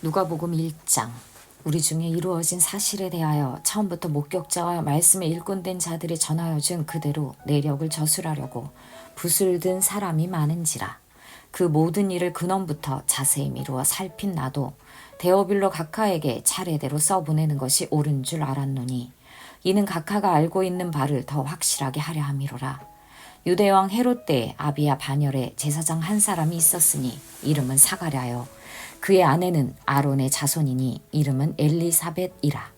누가복음 1장. 우리 중에 이루어진 사실에 대하여 처음부터 목격자와 말씀에 일꾼된 자들이 전하여 준 그대로 내력을 저술하려고 붓을 든 사람이 많은지라. 그 모든 일을 근원부터 자세히 미루어 살핀 나도 데오빌로 각하에게 차례대로 써보내는 것이 옳은 줄 알았노니 이는 각하가 알고 있는 바를 더 확실하게 하려 함이로라. 유대왕 헤롯 때에 아비야 반열에 제사장 한 사람이 있었으니 이름은 사가랴요. 그의 아내는 아론의 자손이니 이름은 엘리사벳이라.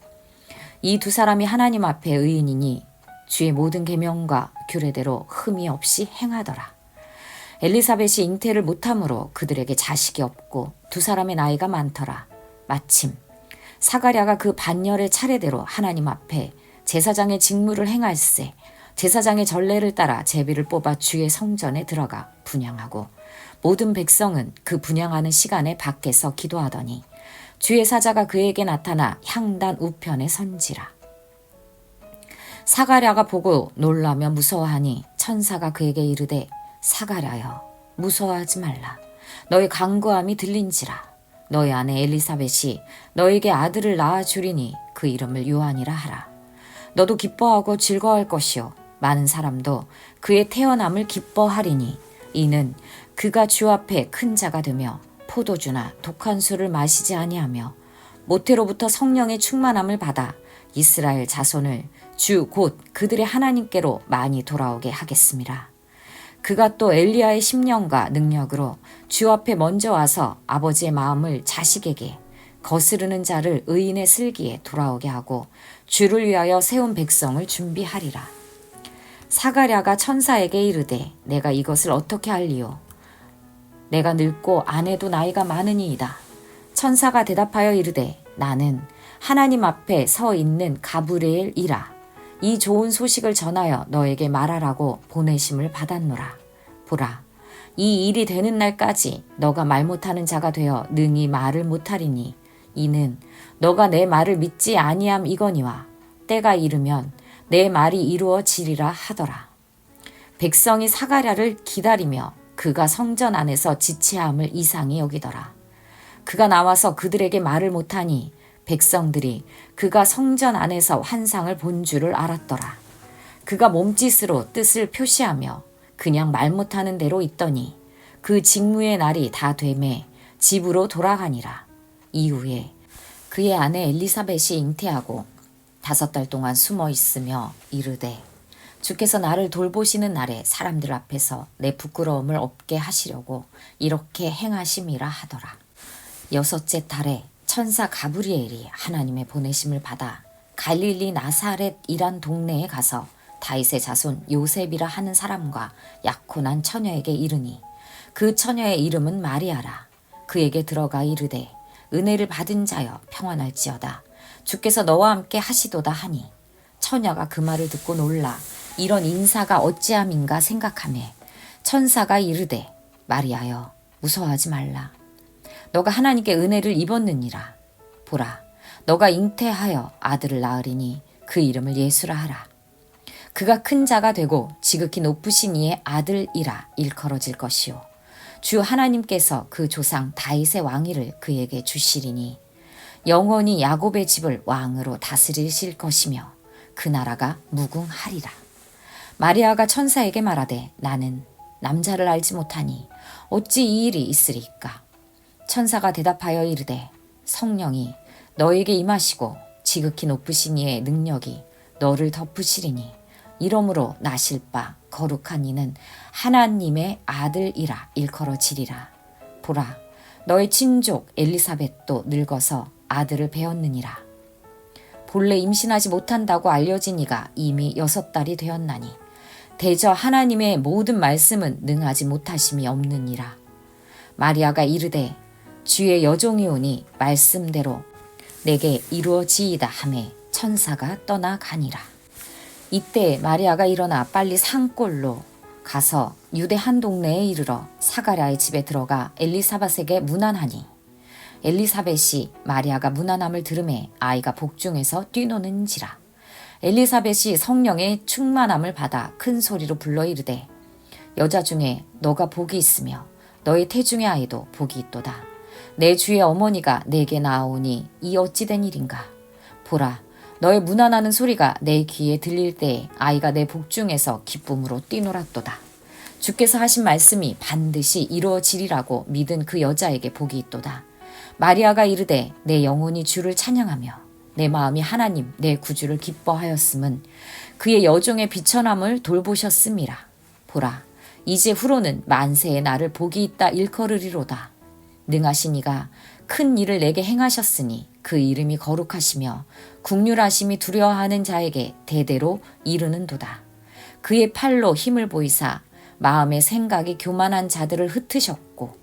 이 두 사람이 하나님 앞에 의인이니 주의 모든 계명과 규례대로 흠이 없이 행하더라. 엘리사벳이 잉태를 못함으로 그들에게 자식이 없고 두 사람의 나이가 많더라. 마침 사가랴가 그 반열의 차례대로 하나님 앞에 제사장의 직무를 행할세 제사장의 전례를 따라 제비를 뽑아 주의 성전에 들어가 분향하고 모든 백성은 그 분향하는 시간에 밖에서 기도하더니 주의 사자가 그에게 나타나 향단 우편에 선지라. 사가랴가 보고 놀라며 무서워하니 천사가 그에게 이르되 사가랴여 무서워하지 말라. 너의 간구함이 들린지라. 너의 아내 엘리사벳이 너에게 아들을 낳아 주리니 그 이름을 요한이라 하라. 너도 기뻐하고 즐거워할 것이요 많은 사람도 그의 태어남을 기뻐하리니 이는 그가 주 앞에 큰 자가 되며 포도주나 독한 술을 마시지 아니하며 모태로부터 성령의 충만함을 받아 이스라엘 자손을 주 곧 그들의 하나님께로 많이 돌아오게 하겠습니다. 그가 또 엘리야의 심령과 능력으로 주 앞에 먼저 와서 아버지의 마음을 자식에게 거스르는 자를 의인의 슬기에 돌아오게 하고 주를 위하여 세운 백성을 준비하리라. 사가랴가 천사에게 이르되 내가 이것을 어떻게 할리요? 내가 늙고 아내도 나이가 많으니이다. 천사가 대답하여 이르되 나는 하나님 앞에 서 있는 가브리엘이라. 이 좋은 소식을 전하여 너에게 말하라고 보내심을 받았노라. 보라, 이 일이 되는 날까지 너가 말 못하는 자가 되어 능히 말을 못하리니 이는 너가 내 말을 믿지 아니함이거니와 때가 이르면 내 말이 이루어지리라 하더라. 백성이 사가랴를 기다리며 그가 성전 안에서 지체함을 이상히 여기더라. 그가 나와서 그들에게 말을 못하니 백성들이 그가 성전 안에서 환상을 본 줄을 알았더라. 그가 몸짓으로 뜻을 표시하며 그냥 말 못하는 대로 있더니 그 직무의 날이 다 되매 집으로 돌아가니라. 이후에 그의 아내 엘리사벳이 잉태하고 5달 동안 숨어 있으며 이르되 주께서 나를 돌보시는 날에 사람들 앞에서 내 부끄러움을 없게 하시려고 이렇게 행하심이라 하더라. 6째 달에 천사 가브리엘이 하나님의 보내심을 받아 갈릴리 나사렛이란 동네에 가서 다윗의 자손 요셉이라 하는 사람과 약혼한 처녀에게 이르니 그 처녀의 이름은 마리아라. 그에게 들어가 이르되 은혜를 받은 자여 평안할지어다. 주께서 너와 함께 하시도다 하니 처녀가 그 말을 듣고 놀라 이런 인사가 어찌함인가 생각하매 천사가 이르되 마리아여 무서워하지 말라. 너가 하나님께 은혜를 입었느니라. 보라, 너가 잉태하여 아들을 낳으리니 그 이름을 예수라 하라. 그가 큰 자가 되고 지극히 높으신 이의 아들이라 일컬어질 것이요 주 하나님께서 그 조상 다윗의 왕위를 그에게 주시리니 영원히 야곱의 집을 왕으로 다스리실 것이며 그 나라가 무궁하리라. 마리아가 천사에게 말하되 나는 남자를 알지 못하니 어찌 이 일이 있으리까? 천사가 대답하여 이르되 성령이 너에게 임하시고 지극히 높으신 이의 능력이 너를 덮으시리니 이러므로 나실 바 거룩한 이는 하나님의 아들이라 일컬어지리라. 보라, 너의 친족 엘리사벳도 늙어서 아들을 배었느니라. 본래 임신하지 못한다고 알려진 이가 이미 6달이 되었나니 대저 하나님의 모든 말씀은 능하지 못하심이 없느니라. 마리아가 이르되 주의 여종이 오니 말씀대로 내게 이루어지이다 하매 천사가 떠나가니라. 이때 마리아가 일어나 빨리 산골로 가서 유대 한 동네에 이르러 사가랴의 집에 들어가 엘리사벳에게 문안하니 엘리사벳이 마리아가 문안함을 들으매 아이가 복중에서 뛰노는지라. 엘리사벳이 성령의 충만함을 받아 큰 소리로 불러 이르되 여자 중에 너가 복이 있으며 너의 태중의 아이도 복이 있도다. 내 주의 어머니가 내게 나아오니 이 어찌된 일인가. 보라, 너의 문안하는 소리가 내 귀에 들릴 때에 아이가 내 복중에서 기쁨으로 뛰놀았도다. 주께서 하신 말씀이 반드시 이루어지리라고 믿은 그 여자에게 복이 있도다. 마리아가 이르되 내 영혼이 주를 찬양하며 내 마음이 하나님 내 구주를 기뻐하였음은 그의 여종의 비천함을 돌보셨음이라. 보라, 이제 후로는 만세의 나를 복이 있다 일컬으리로다. 능하신 이가 큰 일을 내게 행하셨으니 그 이름이 거룩하시며 국률하심이 두려워하는 자에게 대대로 이르는도다. 그의 팔로 힘을 보이사 마음의 생각이 교만한 자들을 흩으셨고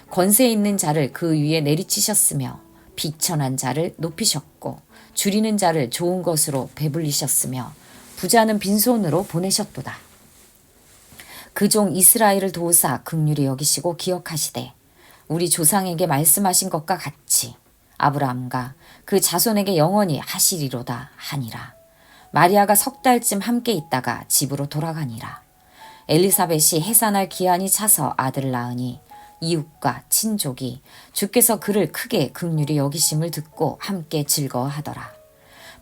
권세 있는 자를 그 위에 내리치셨으며 비천한 자를 높이셨고 줄이는 자를 좋은 것으로 배불리셨으며 부자는 빈손으로 보내셨도다. 그 종 이스라엘을 도우사 긍휼히 여기시고 기억하시되 우리 조상에게 말씀하신 것과 같이 아브라함과 그 자손에게 영원히 하시리로다 하니라. 마리아가 석 달쯤 함께 있다가 집으로 돌아가니라. 엘리사벳이 해산할 기한이 차서 아들을 낳으니 이웃과 친족이 주께서 그를 크게 긍휼히 여기심을 듣고 함께 즐거워하더라.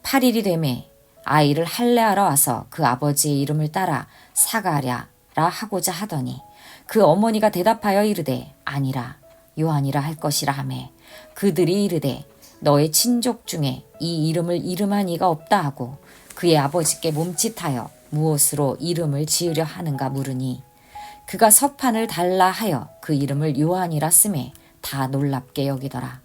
8일이 되매 아이를 할례하러 와서 그 아버지의 이름을 따라 사가랴라 하고자 하더니 그 어머니가 대답하여 이르되 아니라 요한이라 할 것이라 하매 그들이 이르되 너의 친족 중에 이 이름을 이름한 이가 없다 하고 그의 아버지께 몸짓하여 무엇으로 이름을 지으려 하는가 물으니 그가 서판을 달라 하여 그 이름을 요한이라 쓰매 다 놀랍게 여기더라.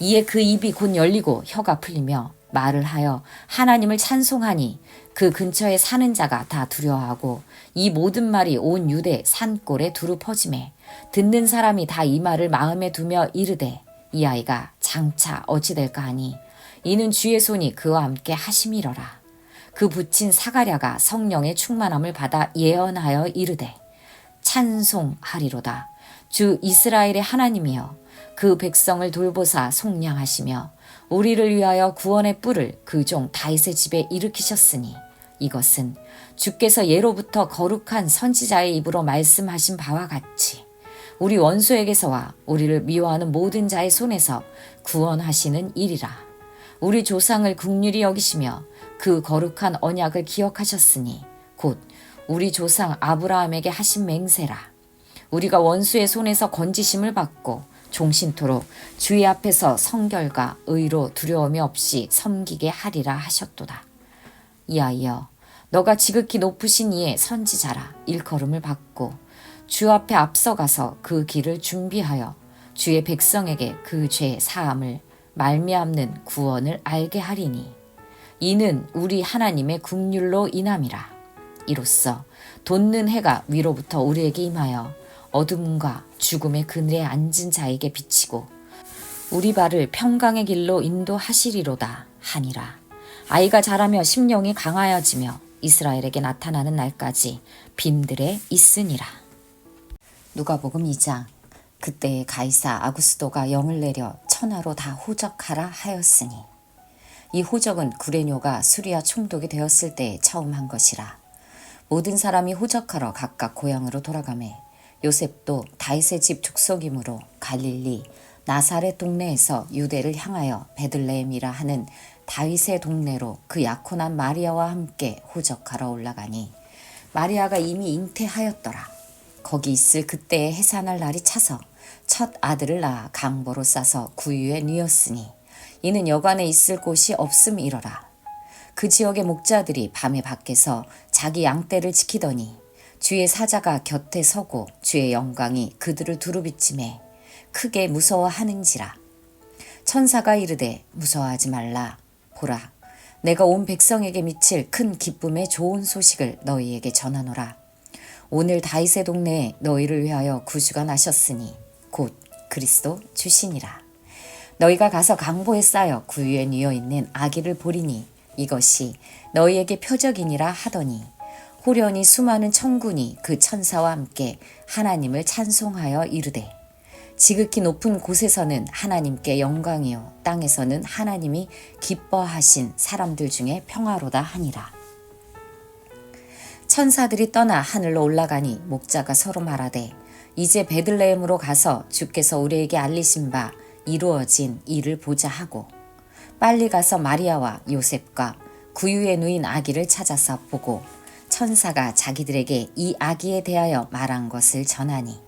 이에 그 입이 곧 열리고 혀가 풀리며 말을 하여 하나님을 찬송하니 그 근처에 사는 자가 다 두려워하고 이 모든 말이 온 유대 산골에 두루 퍼지매 듣는 사람이 다 이 말을 마음에 두며 이르되 이 아이가 장차 어찌 될까 하니 이는 주의 손이 그와 함께 하심이러라. 그 붙인 사가랴가 성령의 충만함을 받아 예언하여 이르되 찬송하리로다. 주 이스라엘의 하나님이여 그 백성을 돌보사 속량하시며 우리를 위하여 구원의 뿔을 그 종 다윗의 집에 일으키셨으니 이것은 주께서 예로부터 거룩한 선지자의 입으로 말씀하신 바와 같이 우리 원수에게서와 우리를 미워하는 모든 자의 손에서 구원하시는 일이라. 우리 조상을 긍휼히 여기시며 그 거룩한 언약을 기억하셨으니 곧 우리 조상 아브라함에게 하신 맹세라. 우리가 원수의 손에서 건지심을 받고 종신토록 주의 앞에서 성결과 의로 두려움이 없이 섬기게 하리라 하셨도다. 이하여 너가 지극히 높으신 이의 선지자라 일컬음을 받고 주 앞에 앞서가서 그 길을 준비하여 주의 백성에게 그 죄 사함을 말미암는 구원을 알게 하리니 이는 우리 하나님의 긍휼로 인함이라. 이로써 돋는 해가 위로부터 우리에게 임하여 어둠과 죽음의 그늘에 앉은 자에게 비치고 우리 발을 평강의 길로 인도하시리로다 하니라. 아이가 자라며 심령이 강하여지며 이스라엘에게 나타나는 날까지 빈들에 있으니라. 누가복음 2장. 그때에 가이사 아구스도가 영을 내려 천하로 다 호적하라 하였으니 이 호적은 구레뇨가 수리아 총독이 되었을 때에 처음 한 것이라. 모든 사람이 호적하러 각각 고향으로 돌아가매 요셉도 다윗의 집 족속이므로 갈릴리 나사렛 동네에서 유대를 향하여 베들레헴이라 하는 다윗의 동네로 그 약혼한 마리아와 함께 호적하러 올라가니 마리아가 이미 잉태하였더라. 거기 있을 그때에 해산할 날이 차서 첫 아들을 낳아 강보로 싸서 구유에 뉘었으니 이는 여관에 있을 곳이 없음이러라. 그 지역의 목자들이 밤에 밖에서 자기 양떼를 지키더니 주의 사자가 곁에 서고 주의 영광이 그들을 두루비침해 크게 무서워하는지라. 천사가 이르되 무서워하지 말라. 보라, 내가 온 백성에게 미칠 큰 기쁨의 좋은 소식을 너희에게 전하노라. 오늘 다윗의 동네에 너희를 위하여 구주가 나셨으니 곧 그리스도 주시니라. 너희가 가서 강보에 쌓여 구유에 뉘어 있는 아기를 보리니 이것이 너희에게 표적이니라 하더니 호련히 수많은 천군이 그 천사와 함께 하나님을 찬송하여 이르되 지극히 높은 곳에서는 하나님께 영광이요 땅에서는 하나님이 기뻐하신 사람들 중에 평화로다 하니라. 천사들이 떠나 하늘로 올라가니 목자가 서로 말하되 이제 베들레헴으로 가서 주께서 우리에게 알리신 바 이루어진 일을 보자 하고 빨리 가서 마리아와 요셉과 구유에 누인 아기를 찾아서 보고 천사가 자기들에게 이 아기에 대하여 말한 것을 전하니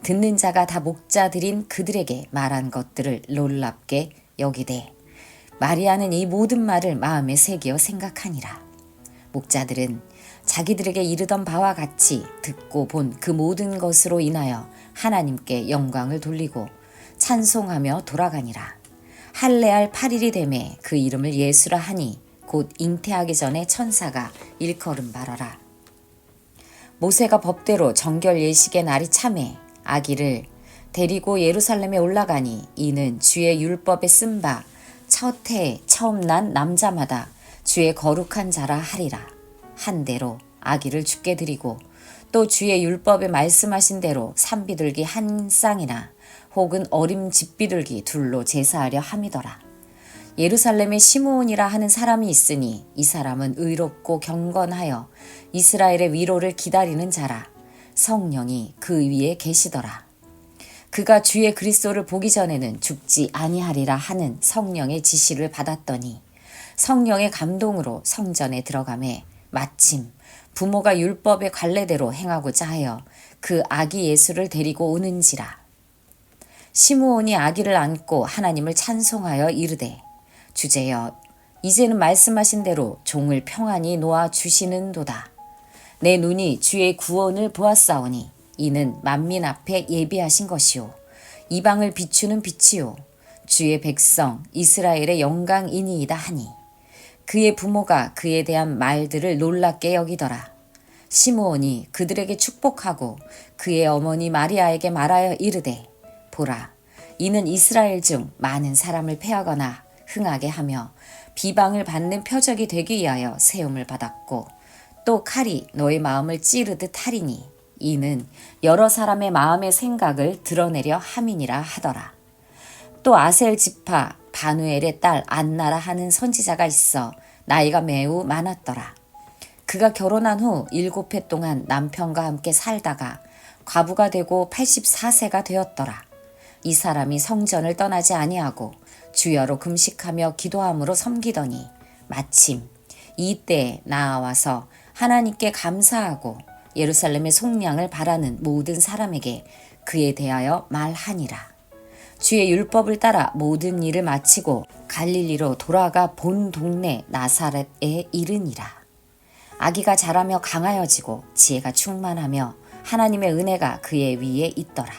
듣는 자가 다 목자들인 그들에게 말한 것들을 놀랍게 여기되 마리아는 이 모든 말을 마음에 새기어 생각하니라. 목자들은 자기들에게 이르던 바와 같이 듣고 본 그 모든 것으로 인하여 하나님께 영광을 돌리고 찬송하며 돌아가니라. 할례할 8일이 되매 그 이름을 예수라 하니 곧 잉태하기 전에 천사가 일컬음 바라라. 모세가 법대로 정결 예식의 날이 참에 아기를 데리고 예루살렘에 올라가니 이는 주의 율법에 쓴 바 첫 해에 처음 난 남자마다 주의 거룩한 자라 하리라. 한 대로 아기를 주께 드리고 또 주의 율법에 말씀하신 대로 산비둘기 한 쌍이나 혹은 어림 집비둘기 둘로 제사하려 함이더라. 예루살렘에 시므온이라 하는 사람이 있으니 이 사람은 의롭고 경건하여 이스라엘의 위로를 기다리는 자라. 성령이 그 위에 계시더라. 그가 주의 그리스도를 보기 전에는 죽지 아니하리라 하는 성령의 지시를 받았더니 성령의 감동으로 성전에 들어가매 마침 부모가 율법의 관례대로 행하고자 하여 그 아기 예수를 데리고 오는지라. 시므온이 아기를 안고 하나님을 찬송하여 이르되 주제여 이제는 말씀하신 대로 종을 평안히 놓아 주시는도다. 내 눈이 주의 구원을 보았사오니 이는 만민 앞에 예비하신 것이요 이방을 비추는 빛이요 주의 백성 이스라엘의 영광이니이다 하니 그의 부모가 그에 대한 말들을 놀랍게 여기더라. 시므온이 그들에게 축복하고 그의 어머니 마리아에게 말하여 이르되 보라 이는 이스라엘 중 많은 사람을 패하거나 흥하게 하며 비방을 받는 표적이 되기 위하여 세움을 받았고 또 칼이 너의 마음을 찌르듯 하리니 이는 여러 사람의 마음의 생각을 드러내려 함이니라 하더라. 또 아셀 지파 바누엘의 딸 안나라 하는 선지자가 있어 나이가 매우 많았더라. 그가 결혼한 후 7해 동안 남편과 함께 살다가 과부가 되고 84세가 되었더라. 이 사람이 성전을 떠나지 아니하고 주여로 금식하며 기도함으로 섬기더니 마침 이때에 나아와서 하나님께 감사하고 예루살렘의 속량을 바라는 모든 사람에게 그에 대하여 말하니라. 주의 율법을 따라 모든 일을 마치고 갈릴리로 돌아가 본 동네 나사렛에 이르니라. 아기가 자라며 강하여지고 지혜가 충만하며 하나님의 은혜가 그의 위에 있더라.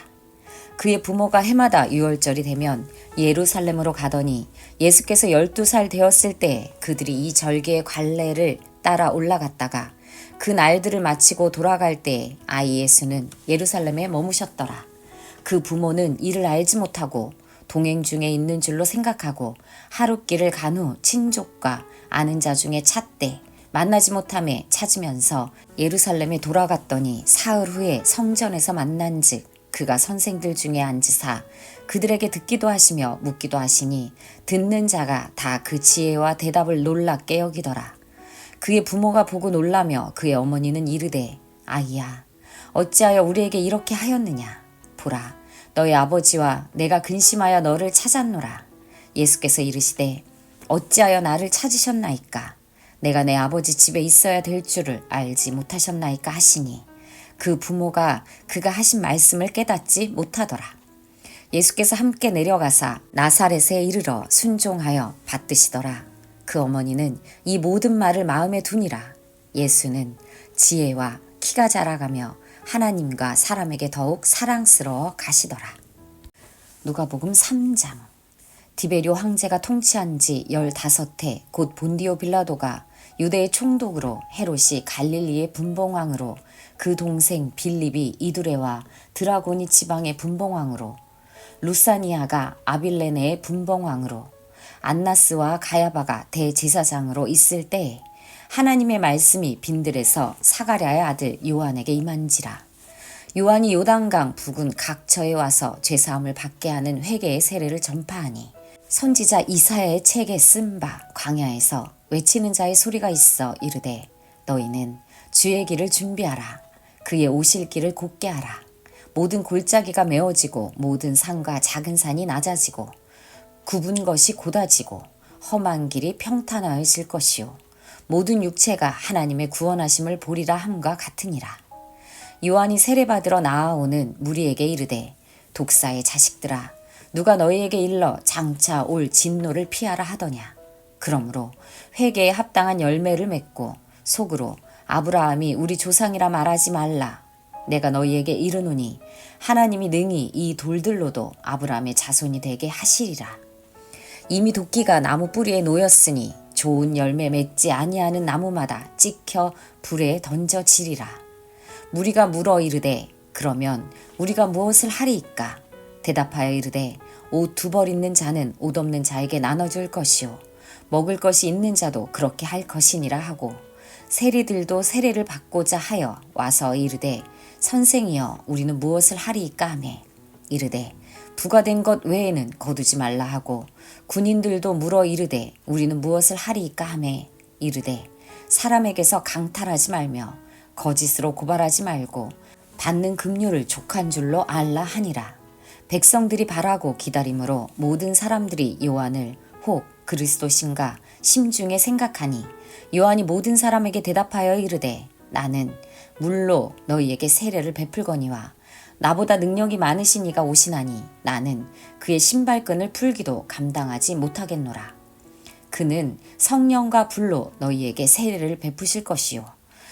그의 부모가 해마다 유월절이 되면 예루살렘으로 가더니 예수께서 12살 되었을 때 그들이 이 절개의 관례를 따라 올라갔다가 그 날들을 마치고 돌아갈 때 아이 예수는 예루살렘에 머무셨더라. 그 부모는 이를 알지 못하고 동행 중에 있는 줄로 생각하고 하룻길을 간 후 친족과 아는 자 중에 찾되 만나지 못함에 찾으면서 예루살렘에 돌아갔더니 사흘 후에 성전에서 만난즉 그가 선생들 중에 앉으사 그들에게 듣기도 하시며 묻기도 하시니 듣는 자가 다 그 지혜와 대답을 놀랍게 여기더라. 그의 부모가 보고 놀라며 그의 어머니는 이르되 아이야 어찌하여 우리에게 이렇게 하였느냐. 보라 너의 아버지와 내가 근심하여 너를 찾았노라. 예수께서 이르시되 어찌하여 나를 찾으셨나이까. 내가 내 아버지 집에 있어야 될 줄을 알지 못하셨나이까 하시니 그 부모가 그가 하신 말씀을 깨닫지 못하더라. 예수께서 함께 내려가사 나사렛에 이르러 순종하여 받드시더라. 그 어머니는 이 모든 말을 마음에 두니라. 예수는 지혜와 키가 자라가며 하나님과 사람에게 더욱 사랑스러워 가시더라. 누가복음 3장. 디베rio 황제가 통치한 지 15해 곧 본디오 빌라도가 유대의 총독으로 헤롯이 갈릴리의 분봉왕으로 그 동생 빌립이 이두레와 드라고니 지방의 분봉왕으로 루사니아가 아빌레네의 분봉왕으로 안나스와 가야바가 대제사장으로 있을 때에 하나님의 말씀이 빈들에서 사가랴의 아들 요한에게 임한지라. 요한이 요단강 북은 각처에 와서 죄사함을 받게 하는 회개의 세례를 전파하니 선지자 이사야의 책에 쓴 바 광야에서 외치는 자의 소리가 있어 이르되 너희는 주의 길을 준비하라. 그의 오실 길을 곧게 하라. 모든 골짜기가 메어지고 모든 산과 작은 산이 낮아지고 굽은 것이 곧아지고 험한 길이 평탄하여질 것이요 모든 육체가 하나님의 구원하심을 보리라 함과 같으니라. 요한이 세례받으러 나아오는 무리에게 이르되 독사의 자식들아 누가 너희에게 일러 장차 올 진노를 피하라 하더냐. 그러므로 회개에 합당한 열매를 맺고 속으로 아브라함이 우리 조상이라 말하지 말라. 내가 너희에게 이르노니 하나님이 능히 이 돌들로도 아브라함의 자손이 되게 하시리라. 이미 도끼가 나무 뿌리에 놓였으니 좋은 열매 맺지 아니하는 나무마다 찍혀 불에 던져지리라. 무리가 물어 이르되 그러면 우리가 무엇을 하리이까? 대답하여 이르되 옷 두 벌 있는 자는 옷 없는 자에게 나눠줄 것이요 먹을 것이 있는 자도 그렇게 할 것이니라 하고 세리들도 세례를 받고자 하여 와서 이르되 선생이여 우리는 무엇을 하리이까 하매 이르되 부과된 것 외에는 거두지 말라 하고 군인들도 물어 이르되 우리는 무엇을 하리이까 하매 이르되 사람에게서 강탈하지 말며 거짓으로 고발하지 말고 받는 급료를 족한 줄로 알라 하니라. 백성들이 바라고 기다림으로 모든 사람들이 요한을 혹 그리스도신가 심중에 생각하니 요한이 모든 사람에게 대답하여 이르되 나는 물로 너희에게 세례를 베풀거니와 나보다 능력이 많으신 이가 오시나니 나는 그의 신발끈을 풀기도 감당하지 못하겠노라. 그는 성령과 불로 너희에게 세례를 베푸실 것이요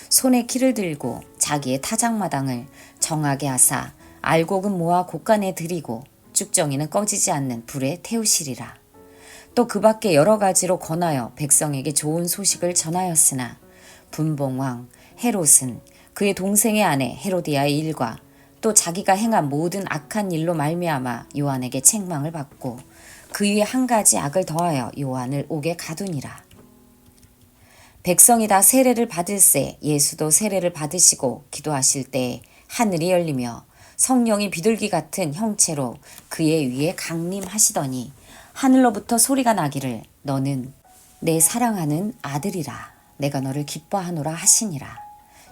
손에 키를 들고 자기의 타작마당을 정하게 하사 알곡은 모아 곳간에 들이고 쭉정이는 꺼지지 않는 불에 태우시리라. 또 그 밖에 여러 가지로 권하여 백성에게 좋은 소식을 전하였으나 분봉왕 헤롯은 그의 동생의 아내 헤로디아의 일과 또 자기가 행한 모든 악한 일로 말미암아 요한에게 책망을 받고 그 위에 한 가지 악을 더하여 요한을 옥에 가두니라. 백성이 다 세례를 받을새 예수도 세례를 받으시고 기도하실 때에 하늘이 열리며 성령이 비둘기 같은 형체로 그의 위에 강림하시더니 하늘로부터 소리가 나기를 너는 내 사랑하는 아들이라 내가 너를 기뻐하노라 하시니라.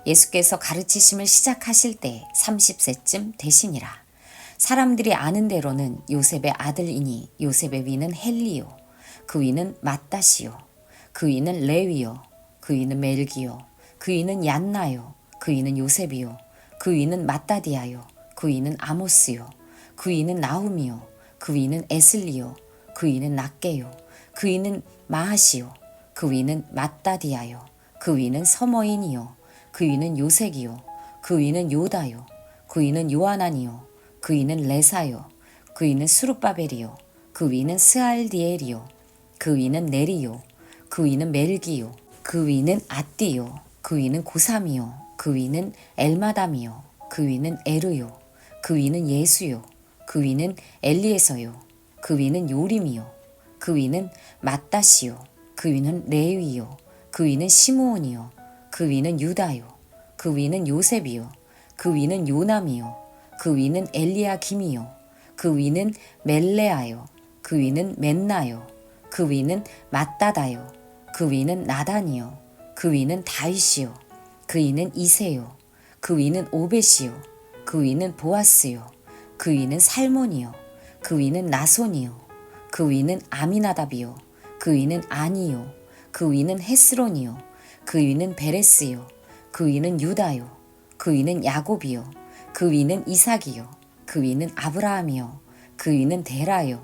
예수께서 가르치심을 시작하실 때 30세쯤 되시니라. 사람들이 아는 대로는 요셉의 아들이니 요셉의 위는 헬리요 그 위는 맏다시요 그 위는 레위요 그 위는 멜기요 그 위는 얀나요 그 위는 요셉이요 그 위는 맏다디아요 그 위는 아모스요 그 위는 나훔이요 그 위는 에슬리요 그 위는 낫게요 그 위는 마하시요 그 위는 맏다디아요 그 위는 서머인이요 그 위는 요색이요 그 위는 요다요 그 위는 요하나니요 그 위는 레사요 그 위는 수룹바벨이요 그 위는 스알디엘이요 그 위는 네리요 그 위는 멜기요 그 위는 아띠요 그 위는 고삼이요 그 위는 엘마담이요 그 위는 에르요 그 위는 예수요 그 위는 엘리에서요 그 위는 요림이요 그 위는 맏다시요 그 위는 레위요 그 위는 시므온이요 그 위는 유다요 그 위는 요셉이요 그 위는 요남이요 그 위는 엘리야김이요 그 위는 멜레아요 그 위는 맨나요 그 위는 맏다다요 그 위는 나단이요 그 위는 다윗이요 그 위는 이세요 그 위는 오벳이요 그 위는 보아스요 그 위는 살몬이요 그 위는 나손이요 그 위는 아미나답이요 그 위는 아니요 그 위는 헤스론이요 그 위는 베레스요 그 위는 유다요 그 위는 야곱이요 그 위는 이삭이요 그 위는 아브라함이요 그 위는 데라요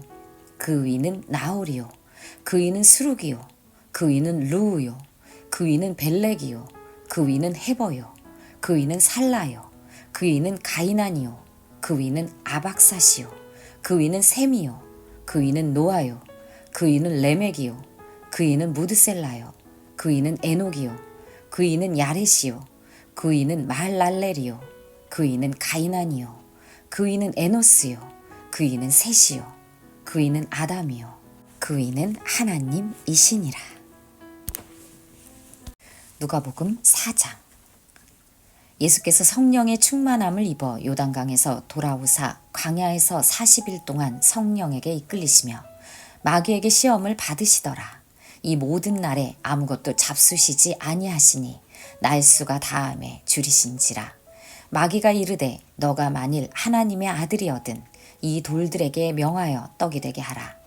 그 위는 나홀이요 그 위는 스룩이요 그 위는 루우요 그 위는 벨렉이요 그 위는 헤버요 그 위는 살라요 그 위는 가이난이요 그 위는 아박사시요 그 위는 셈이요 그 위는 노아요 그 위는 레멕이요 그 위는 무드셀라요 그 위는 에녹이요 그 위는 야렛이요 그 위는 마할랄렐이요 그 위는 가이난이요 그 위는 에노스요 그 위는 셋이요 그 위는 아담이요 그 위는 하나님이시니라. 누가복음 4장. 예수께서 성령의 충만함을 입어 요단강에서 돌아오사 광야에서 40일 동안 성령에게 이끌리시며 마귀에게 시험을 받으시더라. 이 모든 날에 아무것도 잡수시지 아니하시니 날수가 다함에 줄이신지라. 마귀가 이르되 너가 만일 하나님의 아들이거든 이 돌들에게 명하여 떡이 되게 하라.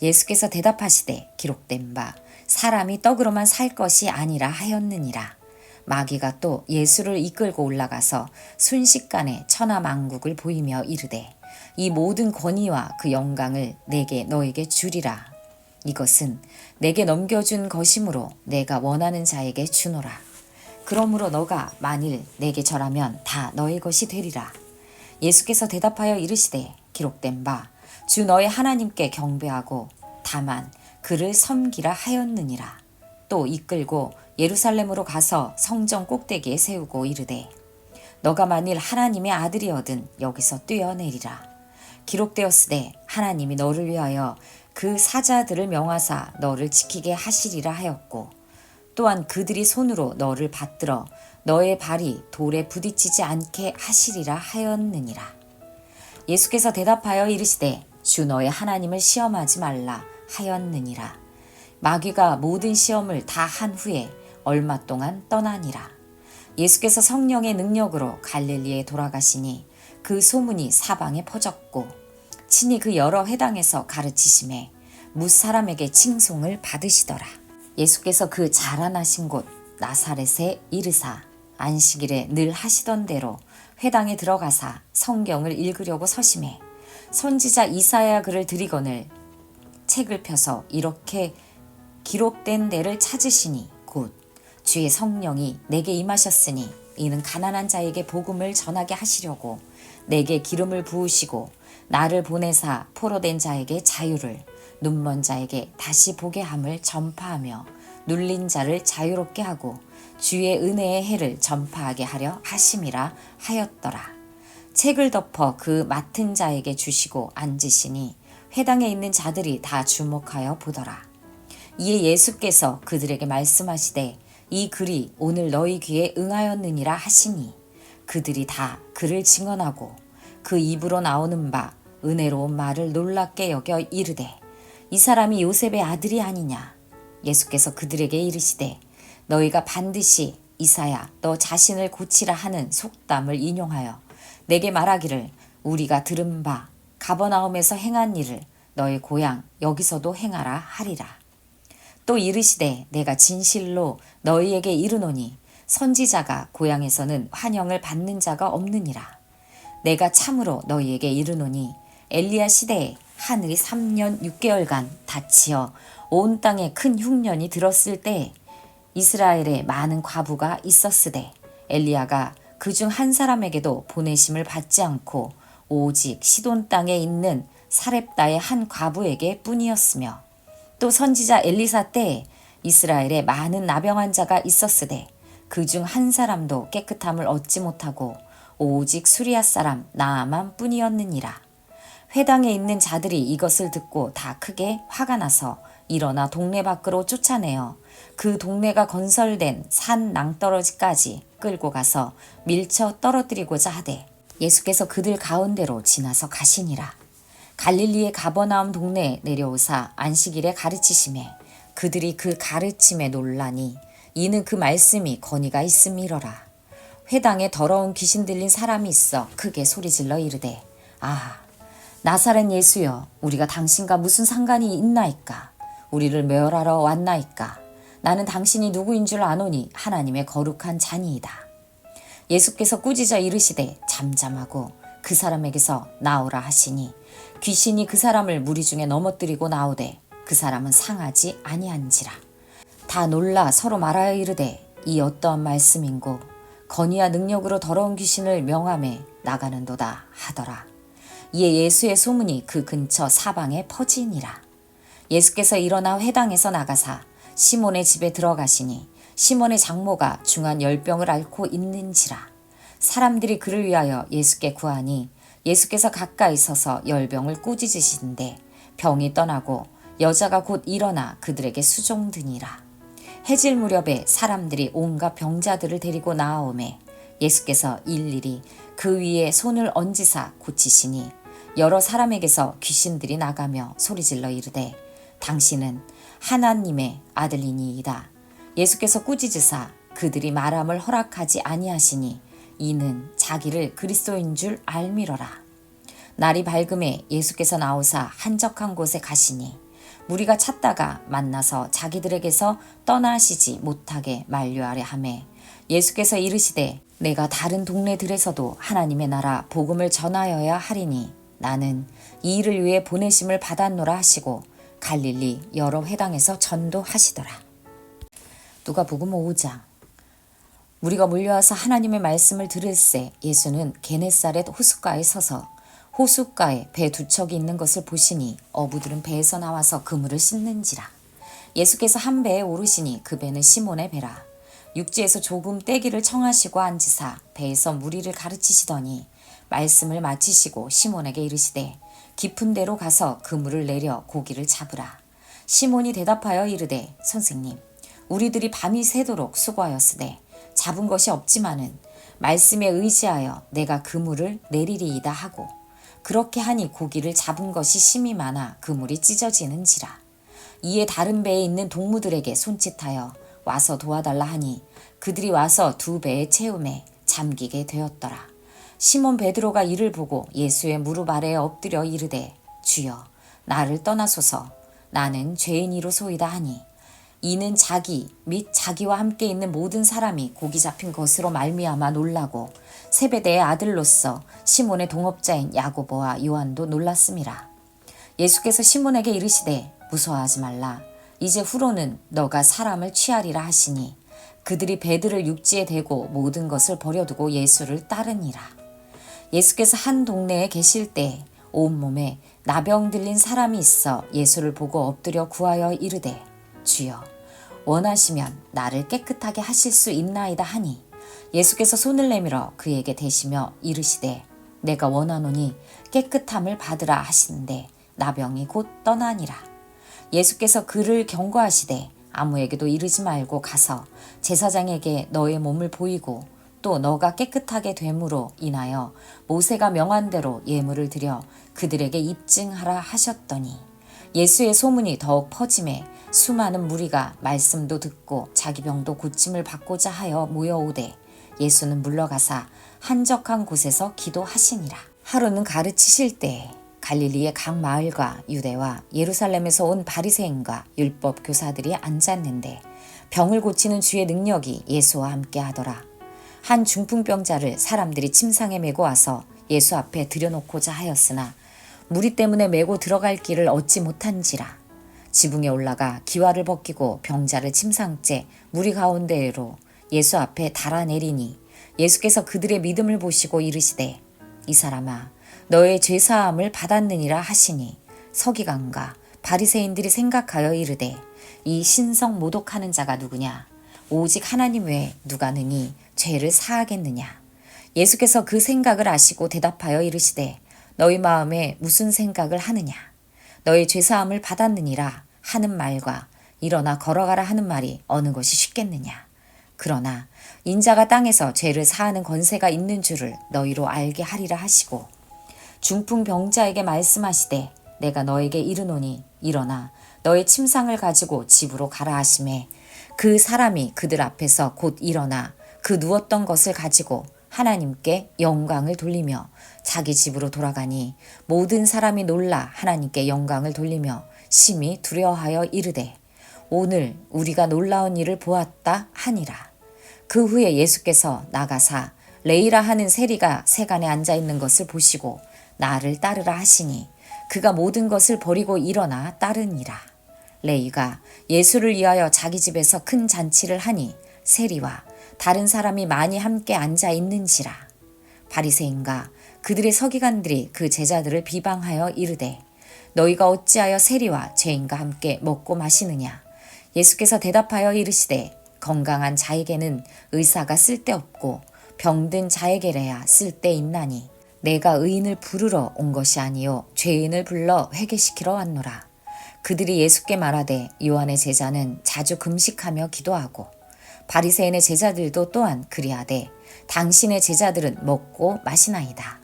예수께서 대답하시되 기록된 바 사람이 떡으로만 살 것이 아니라 하였느니라. 마귀가 또 예수를 이끌고 올라가서 순식간에 천하만국을 보이며 이르되 이 모든 권위와 그 영광을 내게 너에게 주리라. 이것은 내게 넘겨준 것이므로 내가 원하는 자에게 주노라. 그러므로 너가 만일 내게 절하면 다 너의 것이 되리라. 예수께서 대답하여 이르시되 기록된 바 주 너의 하나님께 경배하고 다만 그를 섬기라 하였느니라. 또 이끌고 예루살렘으로 가서 성전 꼭대기에 세우고 이르되 너가 만일 하나님의 아들이거든 여기서 뛰어내리라. 기록되었으되 하나님이 너를 위하여 그 사자들을 명하사 너를 지키게 하시리라 하였고 또한 그들이 손으로 너를 받들어 너의 발이 돌에 부딪히지 않게 하시리라 하였느니라. 예수께서 대답하여 이르시되 주 너의 하나님을 시험하지 말라 하였느니라. 마귀가 모든 시험을 다 한 후에 얼마 동안 떠나니라. 예수께서 성령의 능력으로 갈릴리에 돌아가시니 그 소문이 사방에 퍼졌고 친히 그 여러 회당에서 가르치심에 뭇사람에게 칭송을 받으시더라. 예수께서 그 자라나신 곳 나사렛에 이르사 안식일에 늘 하시던 대로 회당에 들어가사 성경을 읽으려고 서심해 선지자 이사야 글을 들이거늘 책을 펴서 이렇게 기록된 데를 찾으시니 곧 주의 성령이 내게 임하셨으니 이는 가난한 자에게 복음을 전하게 하시려고 내게 기름을 부으시고 나를 보내사 포로된 자에게 자유를 눈먼 자에게 다시 보게 함을 전파하며 눌린 자를 자유롭게 하고 주의 은혜의 해를 전파하게 하려 하심이라 하였더라. 책을 덮어 그 맡은 자에게 주시고 앉으시니 회당에 있는 자들이 다 주목하여 보더라. 이에 예수께서 그들에게 말씀하시되 이 글이 오늘 너희 귀에 응하였느니라 하시니 그들이 다 그를 증언하고 그 입으로 나오는 바 은혜로운 말을 놀랍게 여겨 이르되 이 사람이 요셉의 아들이 아니냐. 예수께서 그들에게 이르시되 너희가 반드시 이사야 너 자신을 고치라 하는 속담을 인용하여 내게 말하기를 우리가 들은 바 가버나움에서 행한 일을 너의 고향 여기서도 행하라 하리라. 또 이르시되 내가 진실로 너희에게 이르노니 선지자가 고향에서는 환영을 받는 자가 없느니라. 내가 참으로 너희에게 이르노니 엘리야 시대에 하늘이 3년 6개월간 닫히어 온 땅에 큰 흉년이 들었을 때 이스라엘에 많은 과부가 있었으되 엘리야가 그중 한 사람에게도 보내심을 받지 않고 오직 시돈 땅에 있는 사렙다의 한 과부에게 뿐이었으며 또 선지자 엘리사 때에 이스라엘에 많은 나병한 자가 있었으되 그중 한 사람도 깨끗함을 얻지 못하고 오직 수리아 사람 나아만 뿐이었느니라. 회당에 있는 자들이 이것을 듣고 다 크게 화가 나서 일어나 동네 밖으로 쫓아내어 그 동네가 건설된 산 낭떠러지까지 끌고 가서 밀쳐 떨어뜨리고자 하되 예수께서 그들 가운데로 지나서 가시니라. 갈릴리의 가버나움 동네에 내려오사 안식일에 가르치심에 그들이 그 가르침에 놀라니 이는 그 말씀이 권위가 있음이러라. 회당에 더러운 귀신 들린 사람이 있어 크게 소리질러 이르되 아 나사렛 예수여 우리가 당신과 무슨 상관이 있나이까. 우리를 멸하러 왔나이까. 나는 당신이 누구인 줄 아노니 하나님의 거룩한 자니이다. 예수께서 꾸짖어 이르시되 잠잠하고 그 사람에게서 나오라 하시니 귀신이 그 사람을 무리 중에 넘어뜨리고 나오되 그 사람은 상하지 아니한지라. 다 놀라 서로 말하여 이르되 이 어떠한 말씀인고 권위와 능력으로 더러운 귀신을 명함에 나가는도다 하더라. 이에 예수의 소문이 그 근처 사방에 퍼지니라. 예수께서 일어나 회당에서 나가사 시몬의 집에 들어가시니 시몬의 장모가 중한 열병을 앓고 있는지라. 사람들이 그를 위하여 예수께 구하니 예수께서 가까이 서서 열병을 꾸짖으시는데 병이 떠나고 여자가 곧 일어나 그들에게 수종드니라. 해질 무렵에 사람들이 온갖 병자들을 데리고 나아오매 예수께서 일일이 그 위에 손을 얹으사 고치시니 여러 사람에게서 귀신들이 나가며 소리질러 이르되 당신은 하나님의 아들이니이다. 예수께서 꾸짖으사 그들이 말함을 허락하지 아니하시니 이는 자기를 그리스도인 줄 알미러라. 날이 밝음에 예수께서 나오사 한적한 곳에 가시니 무리가 찾다가 만나서 자기들에게서 떠나시지 못하게 만류하려 하매 예수께서 이르시되 내가 다른 동네들에서도 하나님의 나라 복음을 전하여야 하리니 나는 이 일을 위해 보내심을 받았노라 하시고 갈릴리 여러 회당에서 전도하시더라. 누가복음 5장. 무리가 몰려와서 하나님의 말씀을 들을새 예수는 게네사렛 호숫가에 서서 호숫가에 배 두 척이 있는 것을 보시니 어부들은 배에서 나와서 그물을 씻는지라. 예수께서 한 배에 오르시니 그 배는 시몬의 배라. 육지에서 조금 떼기를 청하시고 앉으사 배에서 무리를 가르치시더니 말씀을 마치시고 시몬에게 이르시되 깊은 데로 가서 그물을 내려 고기를 잡으라. 시몬이 대답하여 이르되 선생님 우리들이 밤이 새도록 수고하였으되 잡은 것이 없지만은 말씀에 의지하여 내가 그물을 내리리이다 하고 그렇게 하니 고기를 잡은 것이 심이 많아 그물이 찢어지는지라. 이에 다른 배에 있는 동무들에게 손짓하여 와서 도와달라 하니 그들이 와서 두 배의 채움에 잠기게 되었더라. 시몬 베드로가 이를 보고 예수의 무릎 아래에 엎드려 이르되 주여 나를 떠나소서 나는 죄인이로소이다 하니 이는 자기 및 자기와 함께 있는 모든 사람이 고기 잡힌 것으로 말미암아 놀라고 세베대의 아들로서 시몬의 동업자인 야고보와 요한도 놀랐음이라. 예수께서 시몬에게 이르시되 무서워하지 말라. 이제 후로는 너가 사람을 취하리라 하시니 그들이 배들을 육지에 대고 모든 것을 버려두고 예수를 따르니라. 예수께서 한 동네에 계실 때 온몸에 나병 들린 사람이 있어 예수를 보고 엎드려 구하여 이르되 주여 원하시면 나를 깨끗하게 하실 수 있나이다 하니 예수께서 손을 내밀어 그에게 대시며 이르시되 내가 원하노니 깨끗함을 받으라 하시는데 나병이 곧 떠나니라. 예수께서 그를 경고하시되 아무에게도 이르지 말고 가서 제사장에게 너의 몸을 보이고 또 너가 깨끗하게 됨으로 인하여 모세가 명한 대로 예물을 드려 그들에게 입증하라 하셨더니 예수의 소문이 더욱 퍼짐에 수많은 무리가 말씀도 듣고 자기 병도 고침을 받고자 하여 모여오되 예수는 물러가사 한적한 곳에서 기도하시니라. 하루는 가르치실 때에 갈릴리의 각 마을과 유대와 예루살렘에서 온 바리새인과 율법 교사들이 앉았는데 병을 고치는 주의 능력이 예수와 함께 하더라. 한 중풍병자를 사람들이 침상에 메고 와서 예수 앞에 들여놓고자 하였으나 무리 때문에 메고 들어갈 길을 얻지 못한지라. 지붕에 올라가 기와를 벗기고 병자를 침상째 무리 가운데로 예수 앞에 달아내리니 예수께서 그들의 믿음을 보시고 이르시되 이 사람아 너의 죄사함을 받았느니라 하시니 서기관과 바리새인들이 생각하여 이르되 이 신성 모독하는 자가 누구냐 오직 하나님 외에 누가 능히 죄를 사하겠느냐. 예수께서 그 생각을 아시고 대답하여 이르시되 너희 마음에 무슨 생각을 하느냐. 너의 죄사함을 받았느니라 하는 말과 일어나 걸어가라 하는 말이 어느 것이 쉽겠느냐. 그러나 인자가 땅에서 죄를 사하는 권세가 있는 줄을 너희로 알게 하리라 하시고 중풍병자에게 말씀하시되 내가 너에게 이르노니 일어나 너의 침상을 가지고 집으로 가라 하시매 그 사람이 그들 앞에서 곧 일어나 그 누웠던 것을 가지고 하나님께 영광을 돌리며 자기 집으로 돌아가니 모든 사람이 놀라 하나님께 영광을 돌리며 심히 두려워하여 이르되 오늘 우리가 놀라운 일을 보았다 하니라. 그 후에 예수께서 나가사 레이라 하는 세리가 세간에 앉아 있는 것을 보시고 나를 따르라 하시니 그가 모든 것을 버리고 일어나 따르니라. 레이가 예수를 위하여 자기 집에서 큰 잔치를 하니 세리와 다른 사람이 많이 함께 앉아 있는지라. 바리새인과 그들의 서기관들이 그 제자들을 비방하여 이르되 너희가 어찌하여 세리와 죄인과 함께 먹고 마시느냐. 예수께서 대답하여 이르시되 건강한 자에게는 의사가 쓸데없고 병든 자에게래야 쓸데있나니 내가 의인을 부르러 온 것이 아니요 죄인을 불러 회개시키러 왔노라. 그들이 예수께 말하되 요한의 제자는 자주 금식하며 기도하고 바리새인의 제자들도 또한 그리하되 당신의 제자들은 먹고 마시나이다.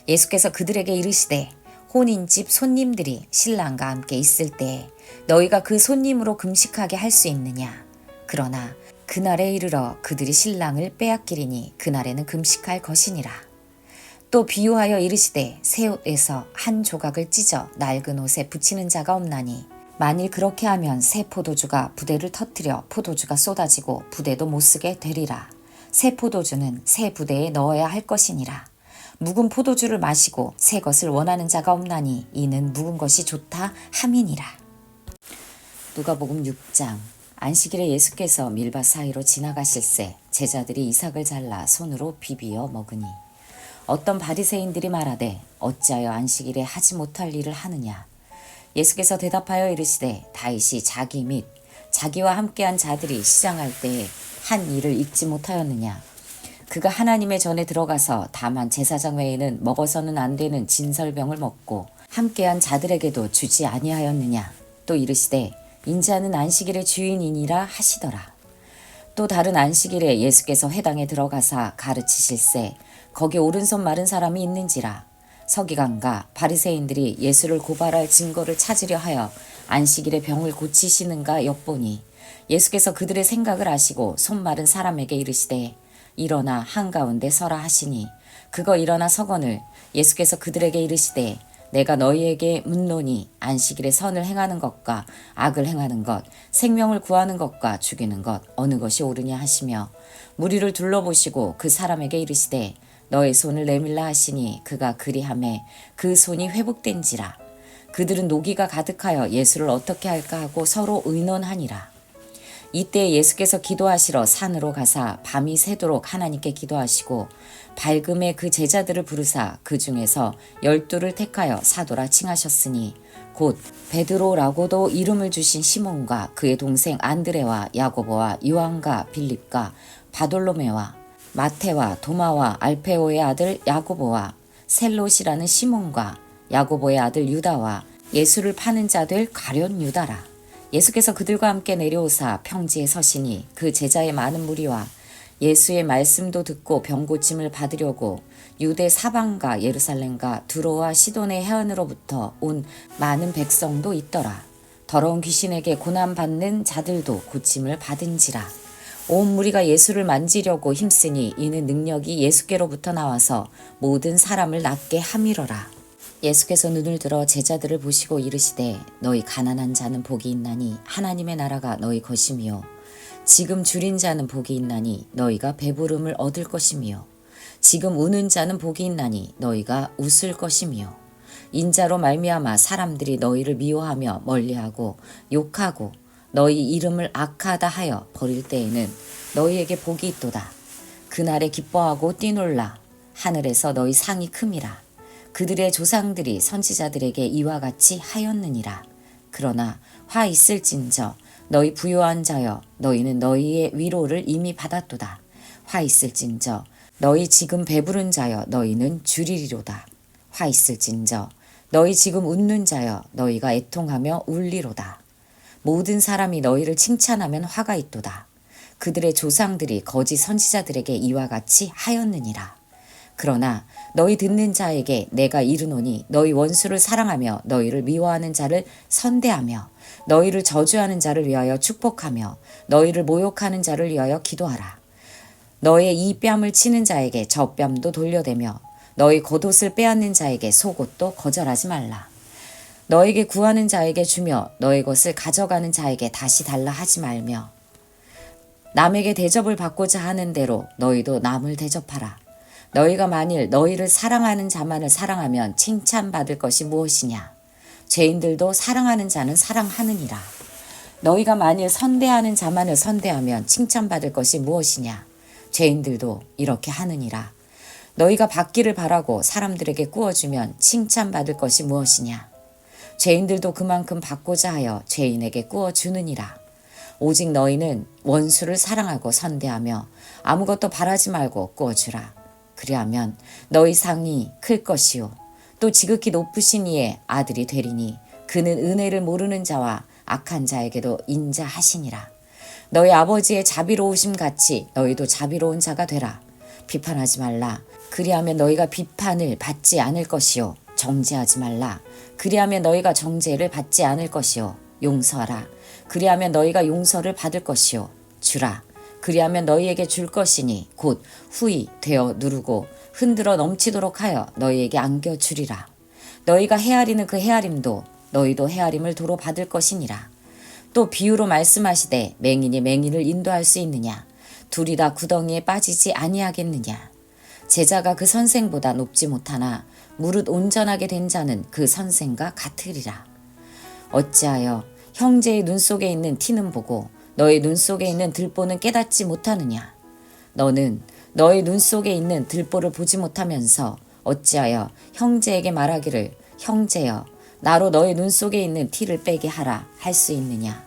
예수께서 그들에게 이르시되 혼인집 손님들이 신랑과 함께 있을 때에 너희가 그 손님으로 금식하게 할 수 있느냐. 그러나 그날에 이르러 그들이 신랑을 빼앗기리니 그날에는 금식할 것이니라. 또 비유하여 이르시되 새 옷에서 한 조각을 찢어 낡은 옷에 붙이는 자가 없나니 만일 그렇게 하면 새 포도주가 부대를 터뜨려 포도주가 쏟아지고 부대도 못쓰게 되리라. 새 포도주는 새 부대에 넣어야 할 것이니라. 묵은 포도주를 마시고 새 것을 원하는 자가 없나니 이는 묵은 것이 좋다 함이니라. 누가복음 6장. 안식일에 예수께서 밀밭 사이로 지나가실새 제자들이 이삭을 잘라 손으로 비비어 먹으니 어떤 바리새인들이 말하되 어찌하여 안식일에 하지 못할 일을 하느냐. 예수께서 대답하여 이르시되 다윗이 자기 및 자기와 함께한 자들이 시장할 때에 한 일을 잊지 못하였느냐. 그가 하나님의 전에 들어가서 다만 제사장 외에는 먹어서는 안 되는 진설병을 먹고 함께한 자들에게도 주지 아니하였느냐. 또 이르시되 인자는 안식일의 주인이니라 하시더라. 또 다른 안식일에 예수께서 회당에 들어가사 가르치실새 거기 오른손 마른 사람이 있는지라. 서기관과 바리새인들이 예수를 고발할 증거를 찾으려 하여 안식일에 병을 고치시는가 엿보니 예수께서 그들의 생각을 아시고 손 마른 사람에게 이르시되 일어나 한가운데 서라 하시니 그거 일어나 서거늘 예수께서 그들에게 이르시되 내가 너희에게 묻노니 안식일에 선을 행하는 것과 악을 행하는 것, 생명을 구하는 것과 죽이는 것 어느 것이 옳으냐 하시며 무리를 둘러보시고 그 사람에게 이르시되 너의 손을 내밀라 하시니 그가 그리하매 그 손이 회복된지라. 그들은 노기가 가득하여 예수를 어떻게 할까 하고 서로 의논하니라. 이때 예수께서 기도하시러 산으로 가사 밤이 새도록 하나님께 기도하시고 밝음에 그 제자들을 부르사 그 중에서 12를 택하여 사도라 칭하셨으니 곧 베드로라고도 이름을 주신 시몬과 그의 동생 안드레와 야고보와 요한과 빌립과 바돌로메와 마테와 도마와 알페오의 아들 야고보와 셀롯이라는 시몬과 야고보의 아들 유다와 예수를 파는 자 될 가룟 유다라. 예수께서 그들과 함께 내려오사 평지에 서시니 그 제자의 많은 무리와 예수의 말씀도 듣고 병 고침을 받으려고 유대 사방과 예루살렘과 두로와 시돈의 해안으로부터 온 많은 백성도 있더라. 더러운 귀신에게 고난받는 자들도 고침을 받은지라. 온 무리가 예수를 만지려고 힘쓰니 이는 능력이 예수께로부터 나와서 모든 사람을 낫게 함이러라. 예수께서 눈을 들어 제자들을 보시고 이르시되 너희 가난한 자는 복이 있나니 하나님의 나라가 너희 것이며 지금 줄인 자는 복이 있나니 너희가 배부름을 얻을 것이며 지금 우는 자는 복이 있나니 너희가 웃을 것이며 인자로 말미암아 사람들이 너희를 미워하며 멀리하고 욕하고 너희 이름을 악하다 하여 버릴 때에는 너희에게 복이 있도다. 그날에 기뻐하고 뛰놀라. 하늘에서 너희 상이 큼이라. 그들의 조상들이 선지자들에게 이와 같이 하였느니라. 그러나 화 있을진저 너희 부요한 자여 너희는 너희의 위로를 이미 받았도다. 화 있을진저 너희 지금 배부른 자여 너희는 줄이리로다. 화 있을진저 너희 지금 웃는 자여 너희가 애통하며 울리로다. 모든 사람이 너희를 칭찬하면 화가 있도다. 그들의 조상들이 거짓 선지자들에게 이와 같이 하였느니라. 그러나 너희 듣는 자에게 내가 이르노니 너희 원수를 사랑하며 너희를 미워하는 자를 선대하며 너희를 저주하는 자를 위하여 축복하며 너희를 모욕하는 자를 위하여 기도하라. 너의 이 뺨을 치는 자에게 저 뺨도 돌려대며 너희 겉옷을 빼앗는 자에게 속옷도 거절하지 말라. 너에게 구하는 자에게 주며 너의 것을 가져가는 자에게 다시 달라 하지 말며 남에게 대접을 받고자 하는 대로 너희도 남을 대접하라. 너희가 만일 너희를 사랑하는 자만을 사랑하면 칭찬받을 것이 무엇이냐. 죄인들도 사랑하는 자는 사랑하느니라. 너희가 만일 선대하는 자만을 선대하면 칭찬받을 것이 무엇이냐. 죄인들도 이렇게 하느니라. 너희가 받기를 바라고 사람들에게 꾸어주면 칭찬받을 것이 무엇이냐. 죄인들도 그만큼 받고자 하여 죄인에게 꾸어주느니라. 오직 너희는 원수를 사랑하고 선대하며 아무것도 바라지 말고 꾸어주라. 그리하면 너희 상이 클 것이요 또 지극히 높으신 이의 아들이 되리니 그는 은혜를 모르는 자와 악한 자에게도 인자하시니라. 너희 아버지의 자비로우심 같이 너희도 자비로운 자가 되라. 비판하지 말라. 그리하면 너희가 비판을 받지 않을 것이요 정죄하지 말라. 그리하면 너희가 정죄를 받지 않을 것이요 용서하라. 그리하면 너희가 용서를 받을 것이요 주라. 그리하면 너희에게 줄 것이니 곧 후히 되어 누르고 흔들어 넘치도록 하여 너희에게 안겨주리라. 너희가 헤아리는 그 헤아림도 너희도 헤아림을 도로 받을 것이니라. 또 비유로 말씀하시되 맹인이 맹인을 인도할 수 있느냐? 둘이 다 구덩이에 빠지지 아니하겠느냐? 제자가 그 선생보다 높지 못하나 무릇 온전하게 된 자는 그 선생과 같으리라. 어찌하여 형제의 눈 속에 있는 티는 보고 너의 눈 속에 있는 들보는 깨닫지 못하느냐? 너는 너의 눈 속에 있는 들보를 보지 못하면서 어찌하여 형제에게 말하기를 형제여 나로 너의 눈 속에 있는 티를 빼게 하라 할 수 있느냐?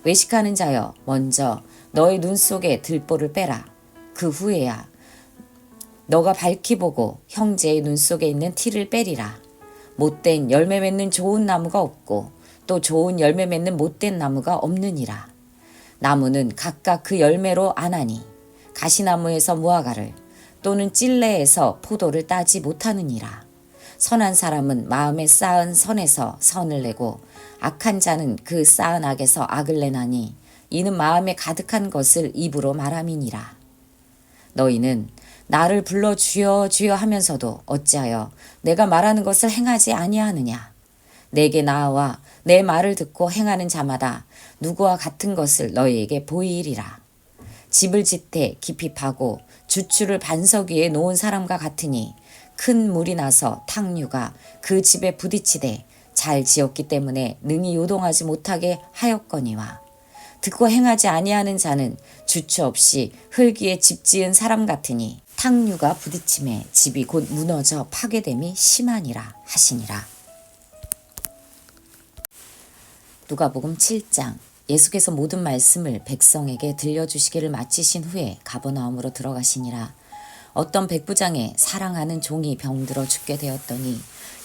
외식하는 자여 먼저 너의 눈 속에 들보를 빼라. 그 후에야 너가 밝히 보고 형제의 눈 속에 있는 티를 빼리라. 못된 열매 맺는 좋은 나무가 없고 또 좋은 열매 맺는 못된 나무가 없느니라. 나무는 각각 그 열매로 아나니 가시나무에서 무화과를 또는 찔레에서 포도를 따지 못하느니라. 선한 사람은 마음에 쌓은 선에서 선을 내고 악한 자는 그 쌓은 악에서 악을 내나니 이는 마음에 가득한 것을 입으로 말함이니라. 너희는 나를 불러 주여 주여 하면서도 어찌하여 내가 말하는 것을 행하지 아니하느냐? 내게 나아와 내 말을 듣고 행하는 자마다 누구와 같은 것을 너희에게 보이리라. 집을 짓되 깊이 파고 주추를 반석 위에 놓은 사람과 같으니 큰 물이 나서 탕류가 그 집에 부딪히되 잘 지었기 때문에 능히 요동하지 못하게 하였거니와 듣고 행하지 아니하는 자는 주추 없이 흙 위에 집 지은 사람 같으니 탕류가 부딪힘에 집이 곧 무너져 파괴됨이 심하니라 하시니라. 누가복음 7장. 예수께서 모든 말씀을 백성에게 들려주시기를 마치신 후에 가버나움으로 들어가시니라. 어떤 백부장의 사랑하는 종이 병들어 죽게 되었더니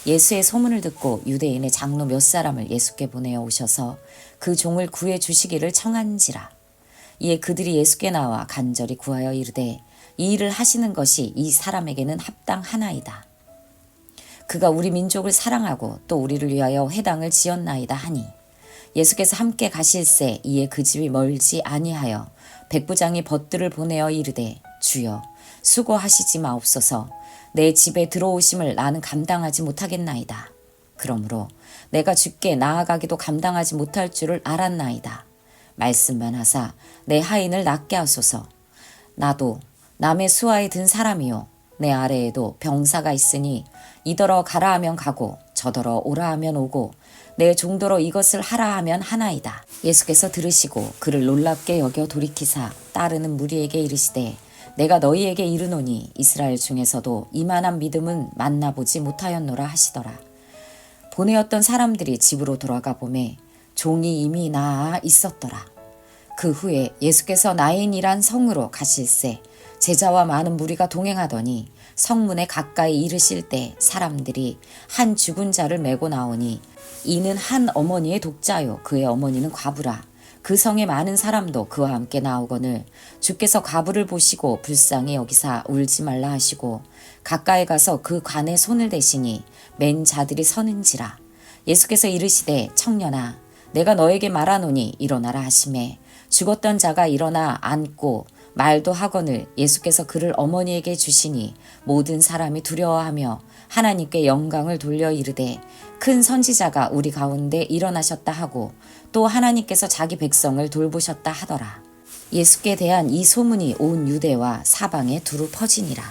예수의 소문을 듣고 유대인의 장로 몇 사람을 예수께 보내어 오셔서 그 종을 구해 주시기를 청한지라. 이에 그들이 예수께 나와 간절히 구하여 이르되 이 일을 하시는 것이 이 사람에게는 합당하나이다. 그가 우리 민족을 사랑하고 또 우리를 위하여 회당을 지었나이다 하니 예수께서 함께 가실새 이에 그 집이 멀지 아니하여 백부장이 벗들을 보내어 이르되 주여 수고하시지 마옵소서. 내 집에 들어오심을 나는 감당하지 못하겠나이다. 그러므로 내가 주께 나아가기도 감당하지 못할 줄을 알았나이다. 말씀만 하사 내 하인을 낫게 하소서. 나도 남의 수하에 든 사람이요 내 아래에도 병사가 있으니 이더러 가라 하면 가고 저더러 오라 하면 오고 내 종도로 이것을 하라 하면 하나이다. 예수께서 들으시고 그를 놀랍게 여겨 돌이키사 따르는 무리에게 이르시되 내가 너희에게 이르노니 이스라엘 중에서도 이만한 믿음은 만나보지 못하였노라 하시더라. 보내었던 사람들이 집으로 돌아가 보매 종이 이미 나아 있었더라. 그 후에 예수께서 나인이란 성으로 가실새 제자와 많은 무리가 동행하더니 성문에 가까이 이르실 때 사람들이 한 죽은 자를 메고 나오니 이는 한 어머니의 독자요 그의 어머니는 과부라. 그 성에 많은 사람도 그와 함께 나오거늘 주께서 과부를 보시고 불쌍히 여기사 울지 말라 하시고 가까이 가서 그 관에 손을 대시니 맨 자들이 서는지라. 예수께서 이르시되 청년아 내가 너에게 말하노니 일어나라 하시매 죽었던 자가 일어나 앉고 말도 하거늘 예수께서 그를 어머니에게 주시니 모든 사람이 두려워하며 하나님께 영광을 돌려 이르되 큰 선지자가 우리 가운데 일어나셨다 하고 또 하나님께서 자기 백성을 돌보셨다 하더라. 예수께 대한 이 소문이 온 유대와 사방에 두루 퍼지니라.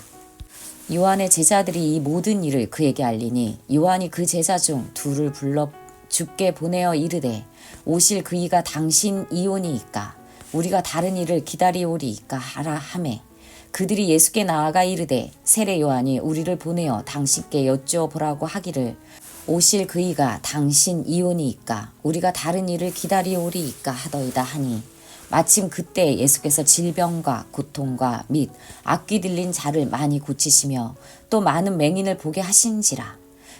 요한의 제자들이 이 모든 일을 그에게 알리니 요한이 그 제자 중 둘을 불러 주께 보내어 이르되 오실 그 이가 당신 이오니이까 우리가 다른 일을 기다리오리이까 하라 하매 그들이 예수께 나아가 이르되 세례 요한이 우리를 보내어 당신께 여쭈어 보라고 하기를 오실 그 이가 당신 이오니이까 우리가 다른 일을 기다리오리이까 하더이다 하니 마침 그때 예수께서 질병과 고통과 및 악귀 들린 자를 많이 고치시며 또 많은 맹인을 보게 하신지라.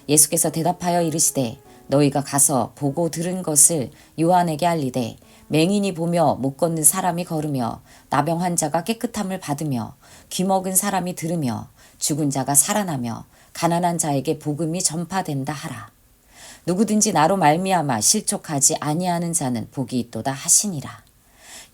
예수께서 대답하여 이르시되 너희가 가서 보고 들은 것을 요한에게 알리되 맹인이 보며 못 걷는 사람이 걸으며 나병 환자가 깨끗함을 받으며 귀먹은 사람이 들으며 죽은 자가 살아나며 가난한 자에게 복음이 전파된다 하라. 누구든지 나로 말미암아 실족하지 아니하는 자는 복이 있도다 하시니라.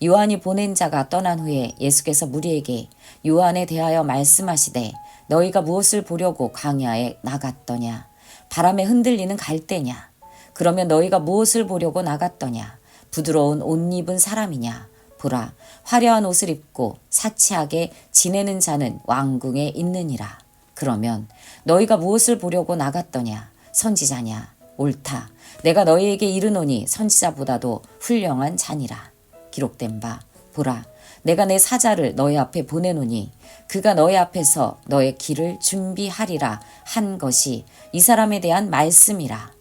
요한이 보낸 자가 떠난 후에 예수께서 무리에게 요한에 대하여 말씀하시되 너희가 무엇을 보려고 광야에 나갔더냐? 바람에 흔들리는 갈대냐? 그러면 너희가 무엇을 보려고 나갔더냐? 부드러운 옷 입은 사람이냐? 보라, 화려한 옷을 입고 사치하게 지내는 자는 왕궁에 있느니라. 그러면 너희가 무엇을 보려고 나갔더냐? 선지자냐? 옳다. 내가 너희에게 이르노니 선지자보다도 훌륭한 자니라. 기록된 바 보라, 내가 내 사자를 너희 앞에 보내노니 그가 너희 앞에서 너의 길을 준비하리라 한 것이 이 사람에 대한 말씀이라.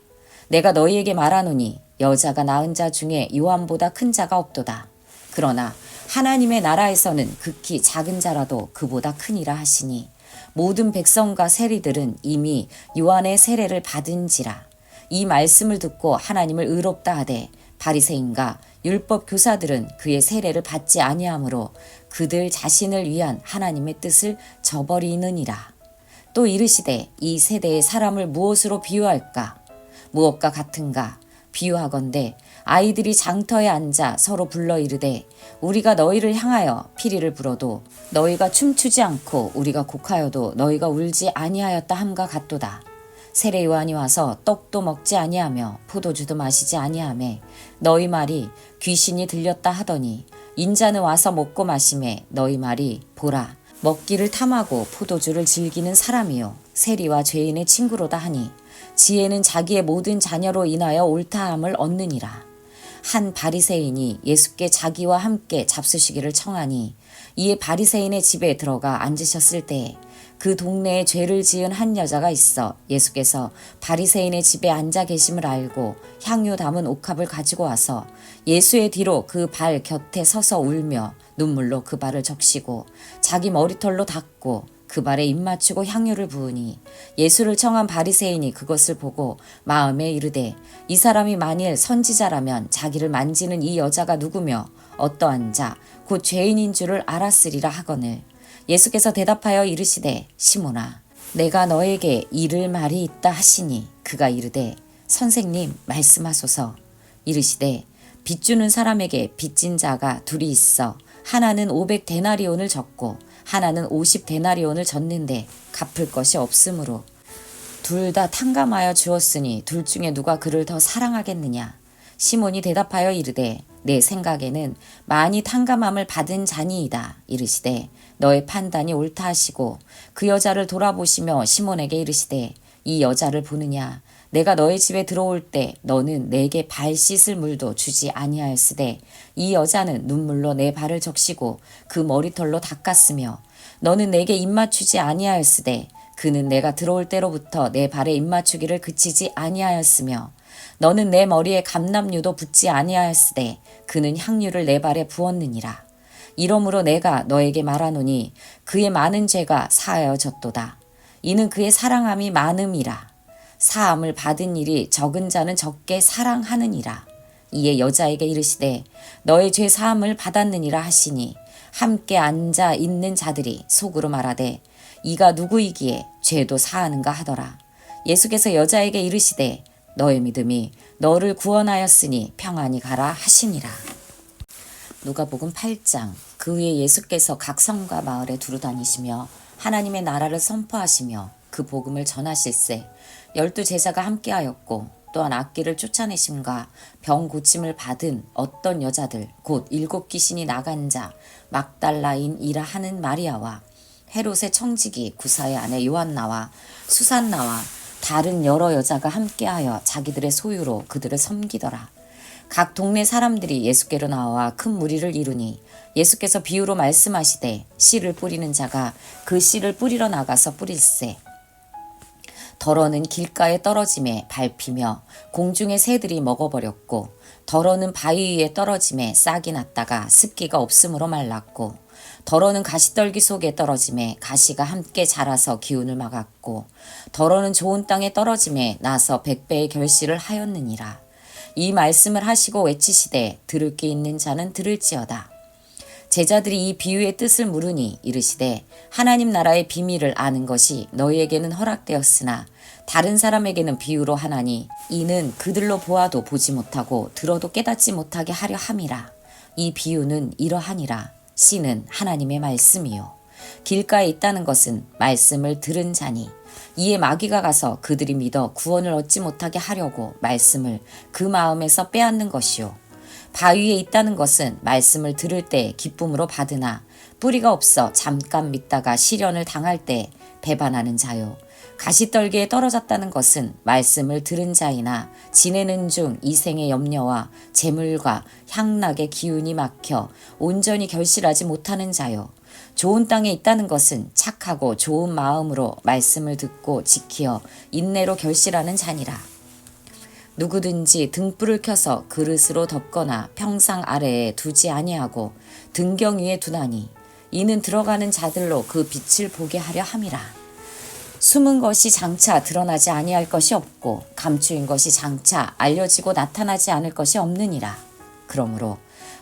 내가 너희에게 말하노니 여자가 낳은 자 중에 요한보다 큰 자가 없도다. 그러나 하나님의 나라에서는 극히 작은 자라도 그보다 크니라 하시니 모든 백성과 세리들은 이미 요한의 세례를 받은지라. 이 말씀을 듣고 하나님을 의롭다 하되 바리새인과 율법 교사들은 그의 세례를 받지 아니하므로 그들 자신을 위한 하나님의 뜻을 저버리느니라. 또 이르시되 이 세대의 사람을 무엇으로 비유할까? 무엇과 같은가? 비유하건대 아이들이 장터에 앉아 서로 불러 이르되 우리가 너희를 향하여 피리를 불어도 너희가 춤추지 않고 우리가 곡하여도 너희가 울지 아니하였다 함과 같도다. 세례 요한이 와서 떡도 먹지 아니하며 포도주도 마시지 아니하매 너희 말이 귀신이 들렸다 하더니 인자는 와서 먹고 마시매 너희 말이 보라 먹기를 탐하고 포도주를 즐기는 사람이요 세리와 죄인의 친구로다 하니 지혜는 자기의 모든 자녀로 인하여 옳다함을 얻느니라. 한 바리새인이 예수께 자기와 함께 잡수시기를 청하니 이에 바리새인의 집에 들어가 앉으셨을 때에 그 동네에 죄를 지은 한 여자가 있어 예수께서 바리새인의 집에 앉아 계심을 알고 향유 담은 옥합을 가지고 와서 예수의 뒤로 그 발 곁에 서서 울며 눈물로 그 발을 적시고 자기 머리털로 닦고 그 발에 입 맞추고 향유를 부으니 예수를 청한 바리새인이 그것을 보고 마음에 이르되 이 사람이 만일 선지자라면 자기를 만지는 이 여자가 누구며 어떠한 자 곧 죄인인 줄을 알았으리라 하거늘 예수께서 대답하여 이르시되 시몬아 내가 너에게 이를 말이 있다 하시니 그가 이르되 선생님 말씀하소서. 이르시되 빚 주는 사람에게 빚진 자가 둘이 있어 하나는 500데나리온을 졌고 하나는 50데나리온을 졌는데 갚을 것이 없으므로 둘 다 탕감하여 주었으니 둘 중에 누가 그를 더 사랑하겠느냐. 시몬이 대답하여 이르되 내 생각에는 많이 탕감함을 받은 자니이다. 이르시되 너의 판단이 옳다 하시고 그 여자를 돌아보시며 시몬에게 이르시되 이 여자를 보느냐. 내가 너의 집에 들어올 때 너는 내게 발 씻을 물도 주지 아니하였으되 이 여자는 눈물로 내 발을 적시고 그 머리털로 닦았으며 너는 내게 입맞추지 아니하였으되 그는 내가 들어올 때로부터 내 발에 입맞추기를 그치지 아니하였으며 너는 내 머리에 감람유도 붓지 아니하였으되 그는 향유를 내 발에 부었느니라. 이러므로 내가 너에게 말하노니 그의 많은 죄가 사하여졌도다. 이는 그의 사랑함이 많음이라. 사함을 받은 일이 적은 자는 적게 사랑하느니라. 이에 여자에게 이르시되 너의 죄 사함을 받았느니라 하시니 함께 앉아 있는 자들이 속으로 말하되 이가 누구이기에 죄도 사하는가 하더라. 예수께서 여자에게 이르시되 너의 믿음이 너를 구원하였으니 평안히 가라 하시니라. 누가복음 8장. 그 후에 예수께서 각 성과 마을에 두루 다니시며 하나님의 나라를 선포하시며 그 복음을 전하실세 12 제자가 함께하였고 또한 악귀를 쫓아내심과 병 고침을 받은 어떤 여자들 곧 7 귀신이 나간 자 막달라인이라 하는 마리아와 헤롯의 청지기 구사의 아내 요한나와 수산나와 다른 여러 여자가 함께하여 자기들의 소유로 그들을 섬기더라. 각 동네 사람들이 예수께로 나와 큰 무리를 이루니 예수께서 비유로 말씀하시되 씨를 뿌리는 자가 그 씨를 뿌리러 나가서 뿌릴세. 덜어는 길가에 떨어짐에 밟히며 공중의 새들이 먹어버렸고 덜어는 바위 위에 떨어짐에 싹이 났다가 습기가 없으므로 말랐고 덜어는 가시떨기 속에 떨어짐에 가시가 함께 자라서 기운을 막았고 덜어는 좋은 땅에 떨어짐에 나서 100배의 결실을 하였느니라. 이 말씀을 하시고 외치시되 들을 게 있는 자는 들을지어다. 제자들이 이 비유의 뜻을 물으니 이르시되 하나님 나라의 비밀을 아는 것이 너희에게는 허락되었으나 다른 사람에게는 비유로 하나니 이는 그들로 보아도 보지 못하고 들어도 깨닫지 못하게 하려 함이라. 이 비유는 이러하니라. 씨는 하나님의 말씀이요 길가에 있다는 것은 말씀을 들은 자니 이에 마귀가 가서 그들이 믿어 구원을 얻지 못하게 하려고 말씀을 그 마음에서 빼앗는 것이요 바위에 있다는 것은 말씀을 들을 때 기쁨으로 받으나 뿌리가 없어 잠깐 믿다가 시련을 당할 때 배반하는 자요 가시떨기에 떨어졌다는 것은 말씀을 들은 자이나 지내는 중 이생의 염려와 재물과 향락의 기운이 막혀 온전히 결실하지 못하는 자요 좋은 땅에 있다는 것은 착하고 좋은 마음으로 말씀을 듣고 지키어 인내로 결실하는 자니라. 누구든지 등불을 켜서 그릇으로 덮거나 평상 아래에 두지 아니하고 등경 위에 두나니 이는 들어가는 자들로 그 빛을 보게 하려 함이라. 숨은 것이 장차 드러나지 아니할 것이 없고 감추인 것이 장차 알려지고 나타나지 않을 것이 없느니라. 그러므로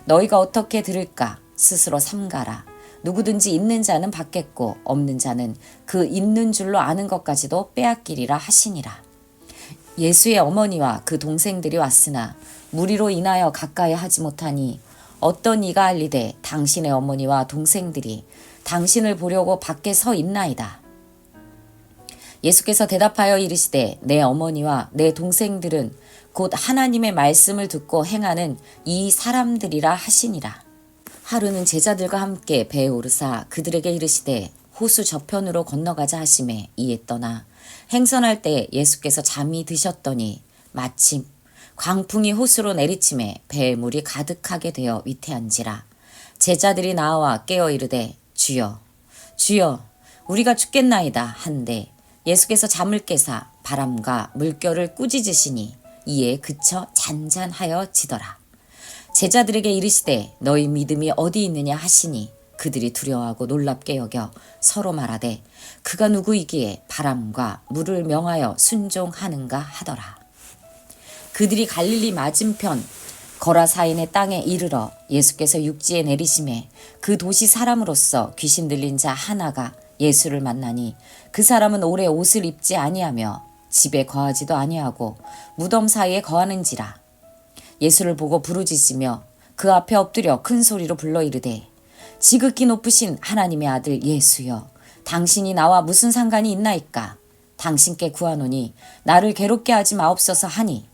너희가 어떻게 들을까 스스로 삼가라. 누구든지 있는 자는 받겠고 없는 자는 그 있는 줄로 아는 것까지도 빼앗기리라 하시니라. 예수의 어머니와 그 동생들이 왔으나 무리로 인하여 가까이 하지 못하니 어떤 이가 알리되 당신의 어머니와 동생들이 당신을 보려고 밖에 서 있나이다. 예수께서 대답하여 이르시되 내 어머니와 내 동생들은 곧 하나님의 말씀을 듣고 행하는 이 사람들이라 하시니라. 하루는 제자들과 함께 배에 오르사 그들에게 이르시되 호수 저편으로 건너가자 하시매 이에 떠나 행선할 때 예수께서 잠이 드셨더니 마침 광풍이 호수로 내리침에 배에 물이 가득하게 되어 위태한지라. 제자들이 나와 깨어 이르되 주여 주여 우리가 죽겠나이다 한데 예수께서 잠을 깨사 바람과 물결을 꾸짖으시니 이에 그쳐 잔잔하여 지더라. 제자들에게 이르시되 너희 믿음이 어디 있느냐 하시니 그들이 두려워하고 놀랍게 여겨 서로 말하되 그가 누구이기에 바람과 물을 명하여 순종하는가 하더라. 그들이 갈릴리 맞은편 거라사인의 땅에 이르러 예수께서 육지에 내리심에 그 도시 사람으로서 귀신 들린 자 하나가 예수를 만나니 그 사람은 오래 옷을 입지 아니하며 집에 거하지도 아니하고 무덤 사이에 거하는지라. 예수를 보고 부르짖으며 그 앞에 엎드려 큰 소리로 불러 이르되 지극히 높으신 하나님의 아들 예수여 당신이 나와 무슨 상관이 있나이까. 당신께 구하노니 나를 괴롭게 하지 마옵소서 하니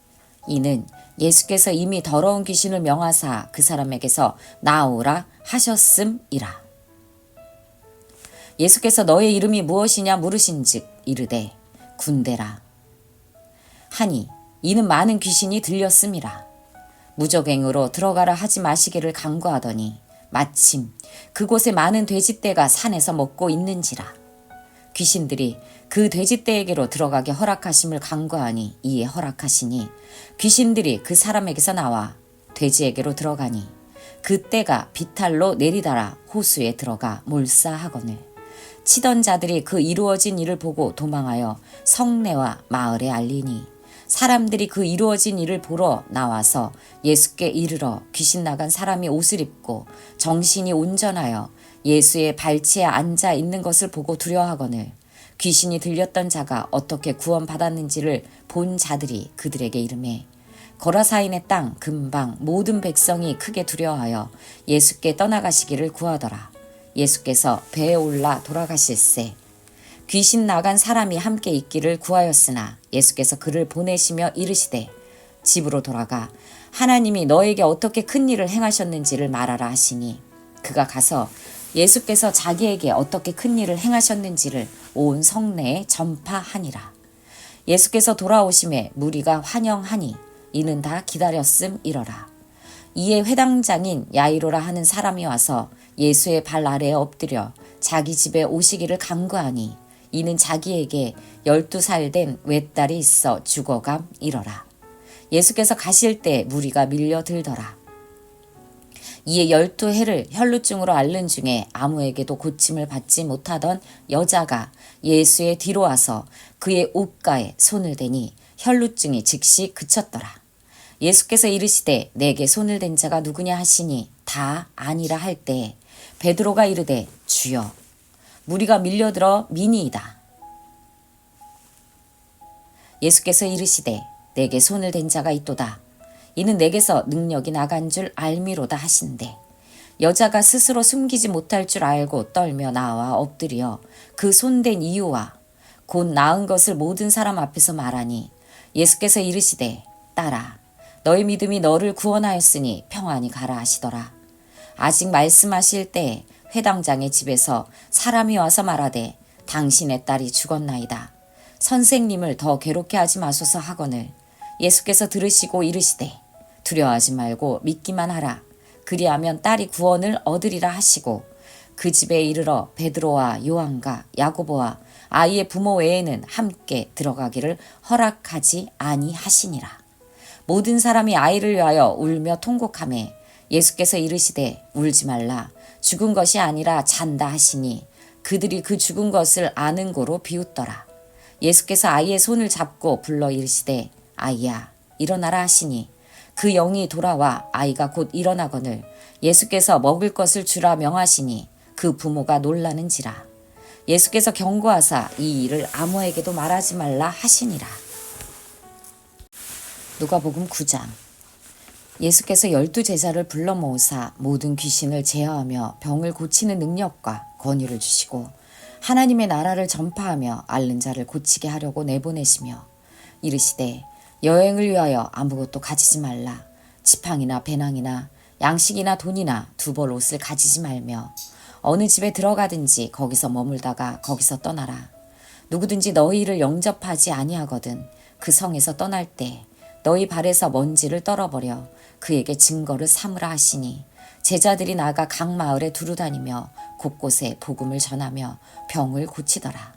이는 예수께서 이미 더러운 귀신을 명하사 그 사람에게서 나오라 하셨음이라. 예수께서 너의 이름이 무엇이냐 물으신즉 이르되 군대라 하니 이는 많은 귀신이 들렸음이라. 무적행으로 들어가라 하지 마시기를 간구하더니 마침 그곳에 많은 돼지떼가 산에서 먹고 있는지라. 귀신들이 그 돼지떼에게로 들어가게 허락하심을 간구하니 이에 허락하시니 귀신들이 그 사람에게서 나와 돼지에게로 들어가니 그 떼가 비탈로 내리달아 호수에 들어가 몰사하거늘 치던 자들이 그 이루어진 일을 보고 도망하여 성내와 마을에 알리니 사람들이 그 이루어진 일을 보러 나와서 예수께 이르러 귀신 나간 사람이 옷을 입고 정신이 온전하여 예수의 발치에 앉아 있는 것을 보고 두려워하거늘 귀신이 들렸던 자가 어떻게 구원받았는지를 본 자들이 그들에게 이르매 거라사인의 땅 근방 모든 백성이 크게 두려워하여 예수께 떠나가시기를 구하더라. 예수께서 배에 올라 돌아가실새 귀신 나간 사람이 함께 있기를 구하였으나 예수께서 그를 보내시며 이르시되 집으로 돌아가 하나님이 너에게 어떻게 큰 일을 행하셨는지를 말하라 하시니 그가 가서 예수께서 자기에게 어떻게 큰 일을 행하셨는지를 온 성내에 전파하니라. 예수께서 돌아오심에 무리가 환영하니 이는 다 기다렸음이러라. 이에 회당장인 야이로라 하는 사람이 와서 예수의 발 아래에 엎드려 자기 집에 오시기를 간구하니 이는 자기에게 12살 된 외딸이 있어 죽어감 이러라. 예수께서 가실 때 무리가 밀려들더라. 이에 12해를 혈루증으로 앓는 중에 아무에게도 고침을 받지 못하던 여자가 예수의 뒤로 와서 그의 옷가에 손을 대니 혈루증이 즉시 그쳤더라. 예수께서 이르시되 내게 손을 댄 자가 누구냐 하시니 다 아니라 할 때 베드로가 이르되 주여 무리가 밀려들어 미니이다. 예수께서 이르시되 내게 손을 댄 자가 있도다. 이는 내게서 능력이 나간 줄 알미로다 하신대. 여자가 스스로 숨기지 못할 줄 알고 떨며 나와 엎드려 그 손댄 이유와 곧 나은 것을 모든 사람 앞에서 말하니 예수께서 이르시되 딸아 너의 믿음이 너를 구원하였으니 평안히 가라 하시더라. 아직 말씀하실 때 회당장의 집에서 사람이 와서 말하되 당신의 딸이 죽었나이다. 선생님을 더 괴롭게 하지 마소서 하거늘 예수께서 들으시고 이르시되 두려워하지 말고 믿기만 하라. 그리하면 딸이 구원을 얻으리라 하시고 그 집에 이르러 베드로와 요한과 야고보와 아이의 부모 외에는 함께 들어가기를 허락하지 아니하시니라. 모든 사람이 아이를 위하여 울며 통곡하매 예수께서 이르시되 울지 말라. 죽은 것이 아니라 잔다 하시니 그들이 그 죽은 것을 아는 고로 비웃더라. 예수께서 아이의 손을 잡고 불러 이르시되 아이야 일어나라 하시니 그 영이 돌아와 아이가 곧 일어나거늘 예수께서 먹을 것을 주라 명하시니 그 부모가 놀라는지라. 예수께서 경고하사 이 일을 아무에게도 말하지 말라 하시니라. 누가복음 9장. 예수께서 12제자를 불러 모으사 모든 귀신을 제어하며 병을 고치는 능력과 권위를 주시고 하나님의 나라를 전파하며 앓는 자를 고치게 하려고 내보내시며 이르시되 여행을 위하여 아무것도 가지지 말라. 지팡이나 배낭이나 양식이나 돈이나 두 벌 옷을 가지지 말며 어느 집에 들어가든지 거기서 머물다가 거기서 떠나라. 누구든지 너희를 영접하지 아니하거든 그 성에서 떠날 때 너희 발에서 먼지를 떨어버려 그에게 증거를 삼으라 하시니 제자들이 나가 각 마을에 두루다니며 곳곳에 복음을 전하며 병을 고치더라.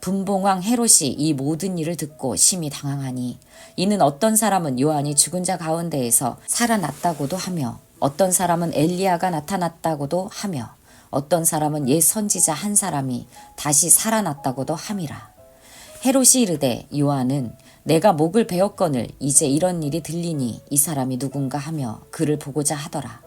분봉왕 헤롯이 이 모든 일을 듣고 심히 당황하니 이는 어떤 사람은 요한이 죽은 자 가운데에서 살아났다고도 하며 어떤 사람은 엘리야가 나타났다고도 하며 어떤 사람은 옛 선지자 한 사람이 다시 살아났다고도 함이라. 헤롯이 이르되 요한은 내가 목을 베었거늘 이제 이런 일이 들리니 이 사람이 누군가 하며 그를 보고자 하더라.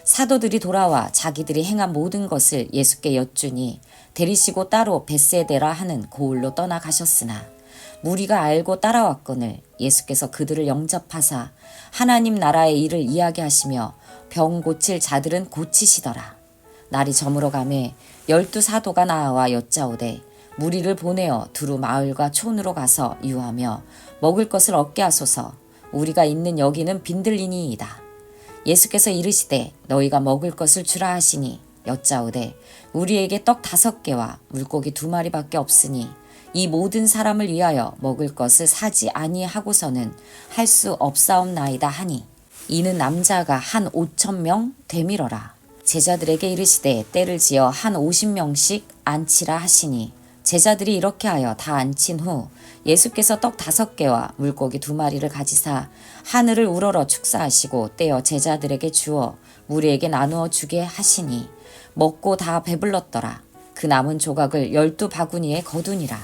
사도들이 돌아와 자기들이 행한 모든 것을 예수께 여쭈니 데리시고 따로 벳세데라 하는 고을로 떠나가셨으나 무리가 알고 따라왔거늘 예수께서 그들을 영접하사 하나님 나라의 일을 이야기하시며 병 고칠 자들은 고치시더라. 날이 저물어 가매 12사도가 나와 여짜오되 무리를 보내어 두루 마을과 촌으로 가서 유하며 먹을 것을 얻게 하소서. 우리가 있는 여기는 빈들리니이다. 예수께서 이르시되 너희가 먹을 것을 주라 하시니 여짜오되 우리에게 떡 5개와 물고기 2마리밖에 없으니 이 모든 사람을 위하여 먹을 것을 사지 아니하고서는 할 수 없사옵나이다 하니 이는 남자가 한 5,000명 되밀어라. 제자들에게 이르시되 때를 지어 한 50명씩 앉히라 하시니 제자들이 이렇게 하여 다 앉힌 후 예수께서 떡 5개와 물고기 2마리를 가지사 하늘을 우러러 축사하시고 떼어 제자들에게 주어 무리에게 나누어 주게 하시니 먹고 다 배불렀더라. 그 남은 조각을 12바구니에 거두니라.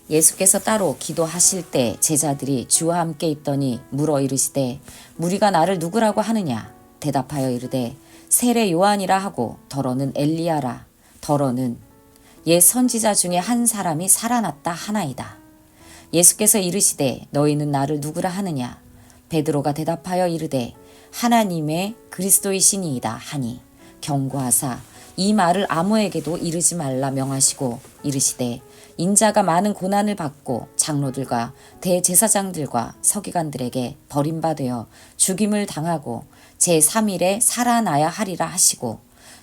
예수께서 따로 기도하실 때 제자들이 주와 함께 있더니 물어 이르시되 무리가 나를 누구라고 하느냐. 대답하여 이르되 세례 요한이라 하고 더러는 엘리야라. 더러는 옛 선지자 중에 한 사람이 살아났다 하나이다. 예수께서 이르시되 너희는 나를 누구라 하느냐. 베드로가 대답하여 이르되 하나님의 그리스도이시니이다 하니 경고하사 이 말을 아무에게도 이르지 말라 명하시고 이르시되 인자가 많은 고난을 받고 장로들과 대제사장들과 서기관들에게 버림받아 죽임을 당하고 제3일에 살아나야 하리라 하시고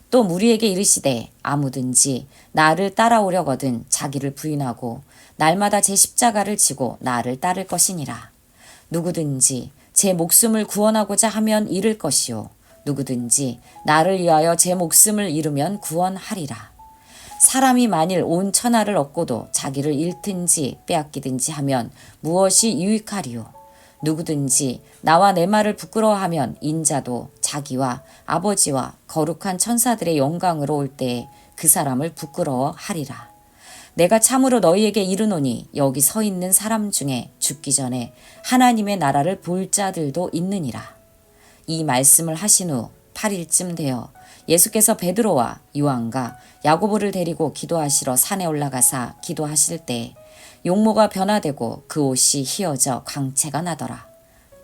또 무리에게 이르시되 아무든지 나를 따라오려거든 자기를 부인하고 날마다 제 십자가를 지고 나를 따를 것이니라. 누구든지 제 목숨을 구원하고자 하면 잃을 것이요 누구든지 나를 위하여 제 목숨을 잃으면 구원하리라. 사람이 만일 온 천하를 얻고도 자기를 잃든지 빼앗기든지 하면 무엇이 유익하리요. 누구든지 나와 내 말을 부끄러워하면 인자도 자기와 아버지와 거룩한 천사들의 영광으로 올 때에 그 사람을 부끄러워하리라. 내가 참으로 너희에게 이르노니 여기 서 있는 사람 중에 죽기 전에 하나님의 나라를 볼 자들도 있느니라. 이 말씀을 하신 후 8일쯤 되어 예수께서 베드로와 요한과 야고보를 데리고 기도하시러 산에 올라가사 기도하실 때 용모가 변화되고 그 옷이 휘어져 광채가 나더라.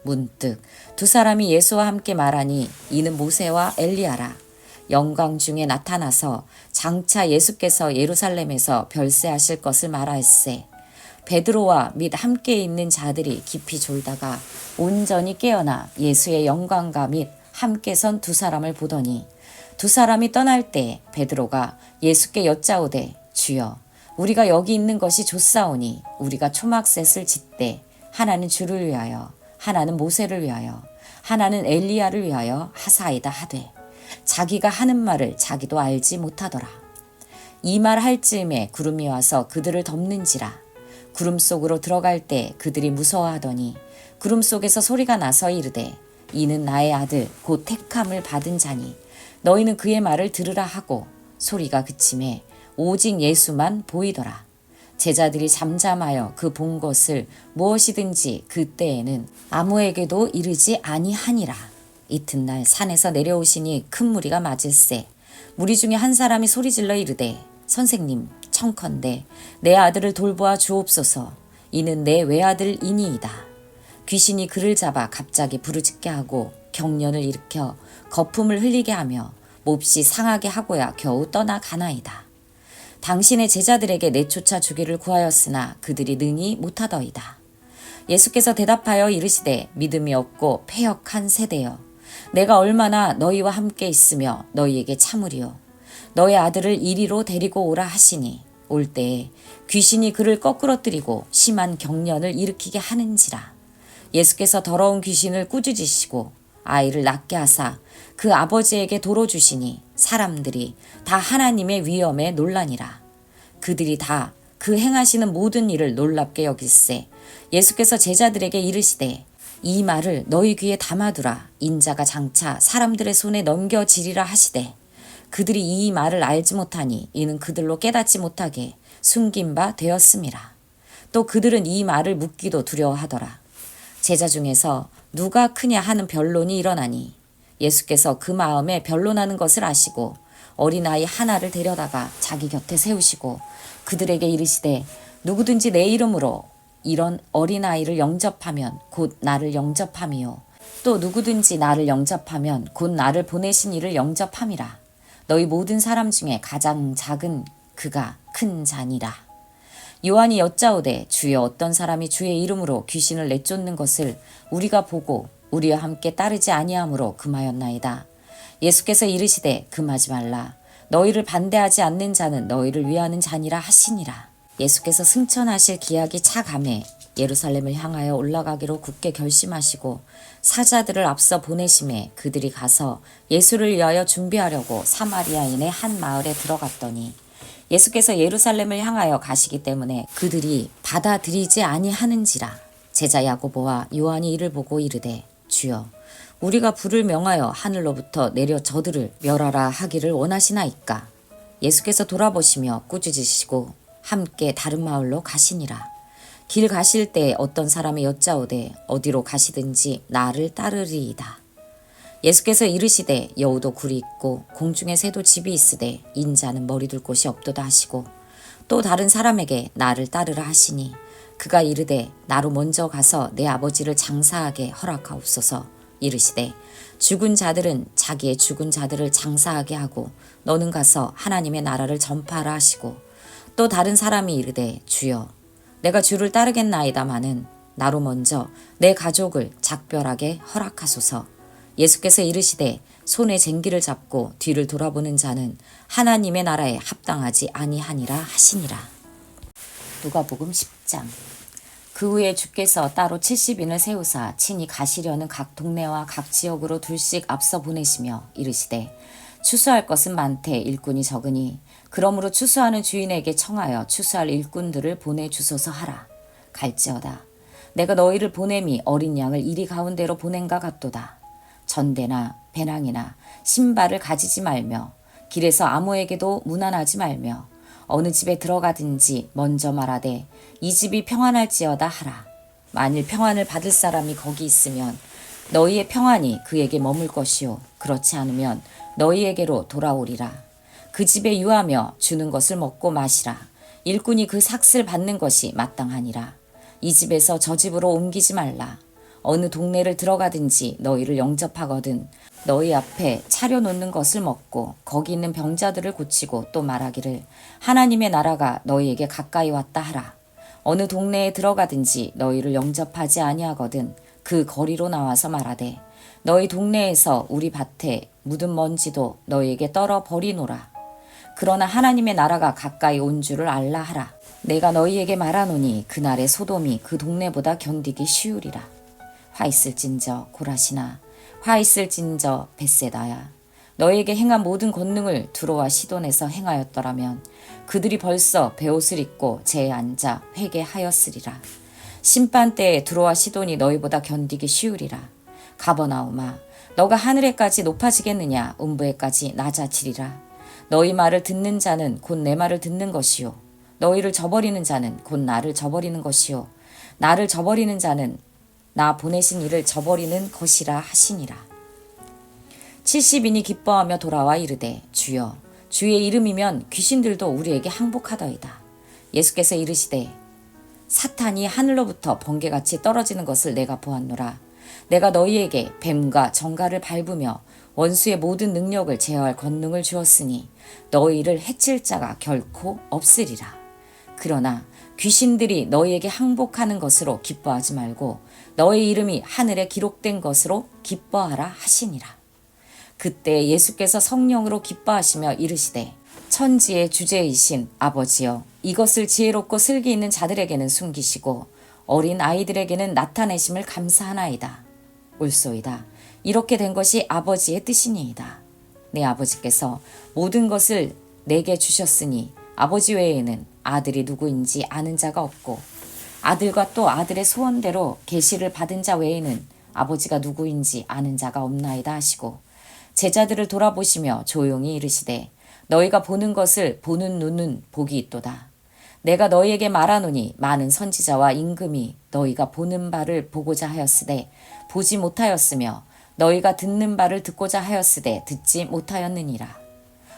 문득 두 사람이 예수와 함께 말하니 이는 모세와 엘리야라. 영광 중에 나타나서 장차 예수께서 예루살렘에서 별세하실 것을 말하였세. 베드로와 및 함께 있는 자들이 깊이 졸다가 온전히 깨어나 예수의 영광과 및 함께 선 두 사람을 보더니 두 사람이 떠날 때 베드로가 예수께 여짜오되 주여 우리가 여기 있는 것이 좋사오니 우리가 초막셋을 짓되 하나는 주를 위하여 하나는 모세를 위하여 하나는 엘리야를 위하여 하사이다 하되 자기가 하는 말을 자기도 알지 못하더라. 이 말 할 즈음에 구름이 와서 그들을 덮는지라. 구름 속으로 들어갈 때 그들이 무서워하더니 구름 속에서 소리가 나서 이르되 이는 나의 아들 곧 택함을 받은 자니 너희는 그의 말을 들으라 하고 소리가 그침에 오직 예수만 보이더라. 제자들이 잠잠하여 그 본 것을 무엇이든지 그때에는 아무에게도 이르지 아니하니라. 이튿날 산에서 내려오시니 큰 무리가 맞을세. 무리 중에 한 사람이 소리질러 이르되 선생님 청컨대 내 아들을 돌보아 주옵소서. 이는 내 외아들이니이다. 귀신이 그를 잡아 갑자기 부르짖게 하고 경련을 일으켜 거품을 흘리게 하며 몹시 상하게 하고야 겨우 떠나가나이다. 당신의 제자들에게 내쫓아 주기를 구하였으나 그들이 능히 못하더이다. 예수께서 대답하여 이르시되 믿음이 없고 패역한 세대여 내가 얼마나 너희와 함께 있으며 너희에게 참으리요. 너의 아들을 이리로 데리고 오라 하시니 올 때에 귀신이 그를 거꾸러뜨리고 심한 경련을 일으키게 하는지라. 예수께서 더러운 귀신을 꾸짖으시고 아이를 낫게 하사 그 아버지에게 도로 주시니 사람들이 다 하나님의 위엄에 놀라니라. 그들이 다 그 행하시는 모든 일을 놀랍게 여길세. 예수께서 제자들에게 이르시되 이 말을 너희 귀에 담아두라. 인자가 장차 사람들의 손에 넘겨지리라 하시되 그들이 이 말을 알지 못하니 이는 그들로 깨닫지 못하게 숨긴 바 되었음이라. 또 그들은 이 말을 묻기도 두려워하더라. 제자 중에서 누가 크냐 하는 변론이 일어나니 예수께서 그 마음에 변론하는 것을 아시고 어린아이 하나를 데려다가 자기 곁에 세우시고 그들에게 이르시되 누구든지 내 이름으로 이런 어린아이를 영접하면 곧 나를 영접함이요 또 누구든지 나를 영접하면 곧 나를 보내신 이를 영접함이라. 너희 모든 사람 중에 가장 작은 그가 큰 자니라. 요한이 여짜오되 주여 어떤 사람이 주의 이름으로 귀신을 내쫓는 것을 우리가 보고 우리와 함께 따르지 아니하므로 금하였나이다. 예수께서 이르시되 금하지 말라. 너희를 반대하지 않는 자는 너희를 위하는 자니라 하시니라. 예수께서 승천하실 기약이 차감해 예루살렘을 향하여 올라가기로 굳게 결심하시고 사자들을 앞서 보내심에 그들이 가서 예수를 위하여 준비하려고 사마리아인의 한 마을에 들어갔더니 예수께서 예루살렘을 향하여 가시기 때문에 그들이 받아들이지 아니하는지라. 제자 야고보와 요한이 이를 보고 이르되 주여 우리가 불을 명하여 하늘로부터 내려 저들을 멸하라 하기를 원하시나이까. 예수께서 돌아보시며 꾸짖으시고 함께 다른 마을로 가시니라. 길 가실 때 어떤 사람이 여짜오되 어디로 가시든지 나를 따르리이다. 예수께서 이르시되 여우도 굴이 있고 공중의 새도 집이 있으되 인자는 머리 둘 곳이 없도다 하시고 또 다른 사람에게 나를 따르라 하시니 그가 이르되 나로 먼저 가서 내 아버지를 장사하게 허락하옵소서. 이르시되 죽은 자들은 자기의 죽은 자들을 장사하게 하고 너는 가서 하나님의 나라를 전파하라 하시고 또 다른 사람이 이르되 주여 내가 주를 따르겠나이다마는 나로 먼저 내 가족을 작별하게 허락하소서. 예수께서 이르시되 손에 쟁기를 잡고 뒤를 돌아보는 자는 하나님의 나라에 합당하지 아니하니라 하시니라. 누가복음 10장. 그 후에 주께서 따로 70인을 세우사 친히 가시려는 각 동네와 각 지역으로 둘씩 앞서 보내시며 이르시되 추수할 것은 많되 일꾼이 적으니 그러므로 추수하는 주인에게 청하여 추수할 일꾼들을 보내주소서 하라. 갈지어다 내가 너희를 보냄이 어린 양을 이리 가운데로 보낸가 같도다. 전대나 배낭이나 신발을 가지지 말며 길에서 아무에게도 문안하지 말며 어느 집에 들어가든지 먼저 말하되 이 집이 평안할지어다 하라. 만일 평안을 받을 사람이 거기 있으면 너희의 평안이 그에게 머물 것이요 그렇지 않으면 너희에게로 돌아오리라. 그 집에 유하며 주는 것을 먹고 마시라. 일꾼이 그 삭슬 받는 것이 마땅하니라. 이 집에서 저 집으로 옮기지 말라. 어느 동네를 들어가든지 너희를 영접하거든 너희 앞에 차려놓는 것을 먹고 거기 있는 병자들을 고치고 또 말하기를 하나님의 나라가 너희에게 가까이 왔다 하라. 어느 동네에 들어가든지 너희를 영접하지 아니하거든 그 거리로 나와서 말하되 너희 동네에서 우리 밭에 묻은 먼지도 너희에게 떨어 버리노라. 그러나 하나님의 나라가 가까이 온 줄을 알라 하라. 내가 너희에게 말하노니 그날의 소돔이 그 동네보다 견디기 쉬우리라. 화 있을진저 고라시나 화 있을진저 벳세다야. 너희에게 행한 모든 권능을 두로와 시돈에서 행하였더라면 그들이 벌써 베옷을 입고 제에 앉아 회개하였으리라. 심판 때에 두로와 시돈이 너희보다 견디기 쉬우리라. 가버나움아 너가 하늘에까지 높아지겠느냐 음부에까지 낮아지리라. 너희 말을 듣는 자는 곧 내 말을 듣는 것이요 너희를 저버리는 자는 곧 나를 저버리는 것이요 나를 저버리는 자는 나 보내신 이를 저버리는 것이라 하시니라. 70인이 기뻐하며 돌아와 이르되 주여 주의 이름이면 귀신들도 우리에게 항복하더이다. 예수께서 이르시되 사탄이 하늘로부터 번개같이 떨어지는 것을 내가 보았노라. 내가 너희에게 뱀과 정갈을 밟으며 원수의 모든 능력을 제어할 권능을 주었으니 너희를 해칠 자가 결코 없으리라. 그러나 귀신들이 너희에게 항복하는 것으로 기뻐하지 말고 너희 이름이 하늘에 기록된 것으로 기뻐하라 하시니라. 그때 예수께서 성령으로 기뻐하시며 이르시되 천지의 주제이신 아버지여 이것을 지혜롭고 슬기 있는 자들에게는 숨기시고 어린 아이들에게는 나타내심을 감사하나이다. 옳소이다. 이렇게 된 것이 아버지의 뜻이니이다. 내 아버지께서 모든 것을 내게 주셨으니 아버지 외에는 아들이 누구인지 아는 자가 없고 아들과 또 아들의 소원대로 계시를 받은 자 외에는 아버지가 누구인지 아는 자가 없나이다 하시고 제자들을 돌아보시며 조용히 이르시되 너희가 보는 것을 보는 눈은 복이 있도다. 내가 너희에게 말하노니 많은 선지자와 임금이 너희가 보는 바를 보고자 하였으되 보지 못하였으며 너희가 듣는 바를 듣고자 하였으되 듣지 못하였느니라.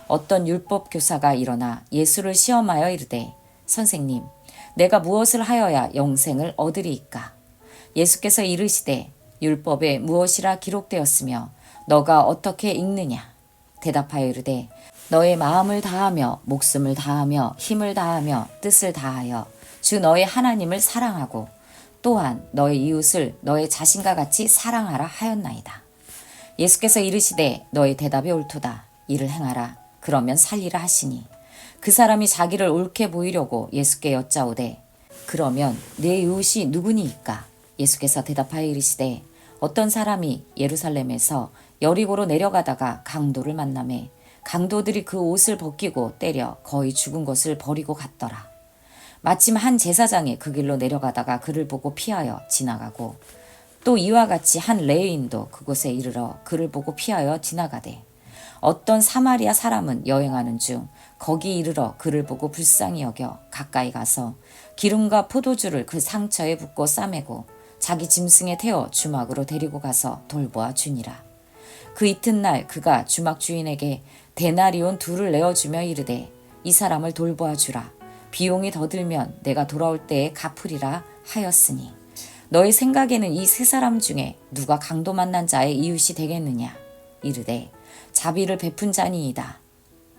어떤 율법 교사가 일어나 예수를 시험하여 이르되 선생님 내가 무엇을 하여야 영생을 얻으리이까? 예수께서 이르시되 율법에 무엇이라 기록되었으며 너가 어떻게 읽느냐? 대답하여 이르되 너의 마음을 다하며 목숨을 다하며 힘을 다하며 뜻을 다하여 주 너의 하나님을 사랑하고 또한 너의 이웃을 너의 자신과 같이 사랑하라 하였나이다. 예수께서 이르시되 너의 대답이 옳도다. 이를 행하라. 그러면 살리라 하시니 그 사람이 자기를 옳게 보이려고 예수께 여짜오되 그러면 내 이웃이 누구니이까? 예수께서 대답하여 이르시되 어떤 사람이 예루살렘에서 여리고로 내려가다가 강도를 만나매 강도들이 그 옷을 벗기고 때려 거의 죽은 것을 버리고 갔더라. 마침 한 제사장이 그 길로 내려가다가 그를 보고 피하여 지나가고 또 이와 같이 한 레위인도 그곳에 이르러 그를 보고 피하여 지나가되 어떤 사마리아 사람은 여행하는 중 거기 이르러 그를 보고 불쌍히 여겨 가까이 가서 기름과 포도주를 그 상처에 붓고 싸매고 자기 짐승에 태워 주막으로 데리고 가서 돌보아 주니라. 그 이튿날 그가 주막 주인에게 데나리온 2를 내어주며 이르되 이 사람을 돌보아 주라. 비용이 더 들면 내가 돌아올 때에 갚으리라 하였으니 너희 생각에는 이 세 사람 중에 누가 강도 만난 자의 이웃이 되겠느냐? 이르되 자비를 베푼 자니이다.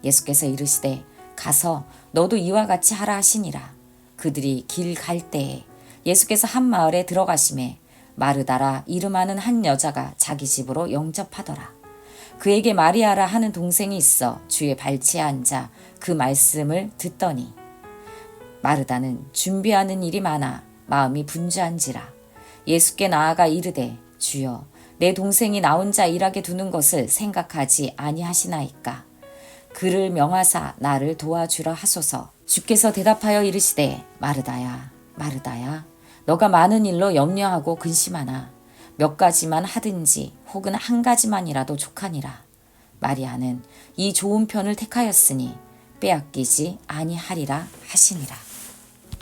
예수께서 이르시되 가서 너도 이와 같이 하라 하시니라. 그들이 길 갈 때에 예수께서 한 마을에 들어가심에 마르다라 이름하는 한 여자가 자기 집으로 영접하더라. 그에게 마리아라 하는 동생이 있어 주의 발치에 앉아 그 말씀을 듣더니 마르다는 준비하는 일이 많아 마음이 분주한지라. 예수께 나아가 이르되 주여 내 동생이 나 혼자 일하게 두는 것을 생각하지 아니하시나이까? 그를 명하사 나를 도와주라 하소서. 주께서 대답하여 이르시되 마르다야 마르다야 너가 많은 일로 염려하고 근심하나 몇 가지만 하든지 혹은 한 가지만이라도 족하니라. 마리아는 이 좋은 편을 택하였으니 빼앗기지 아니하리라 하시니라.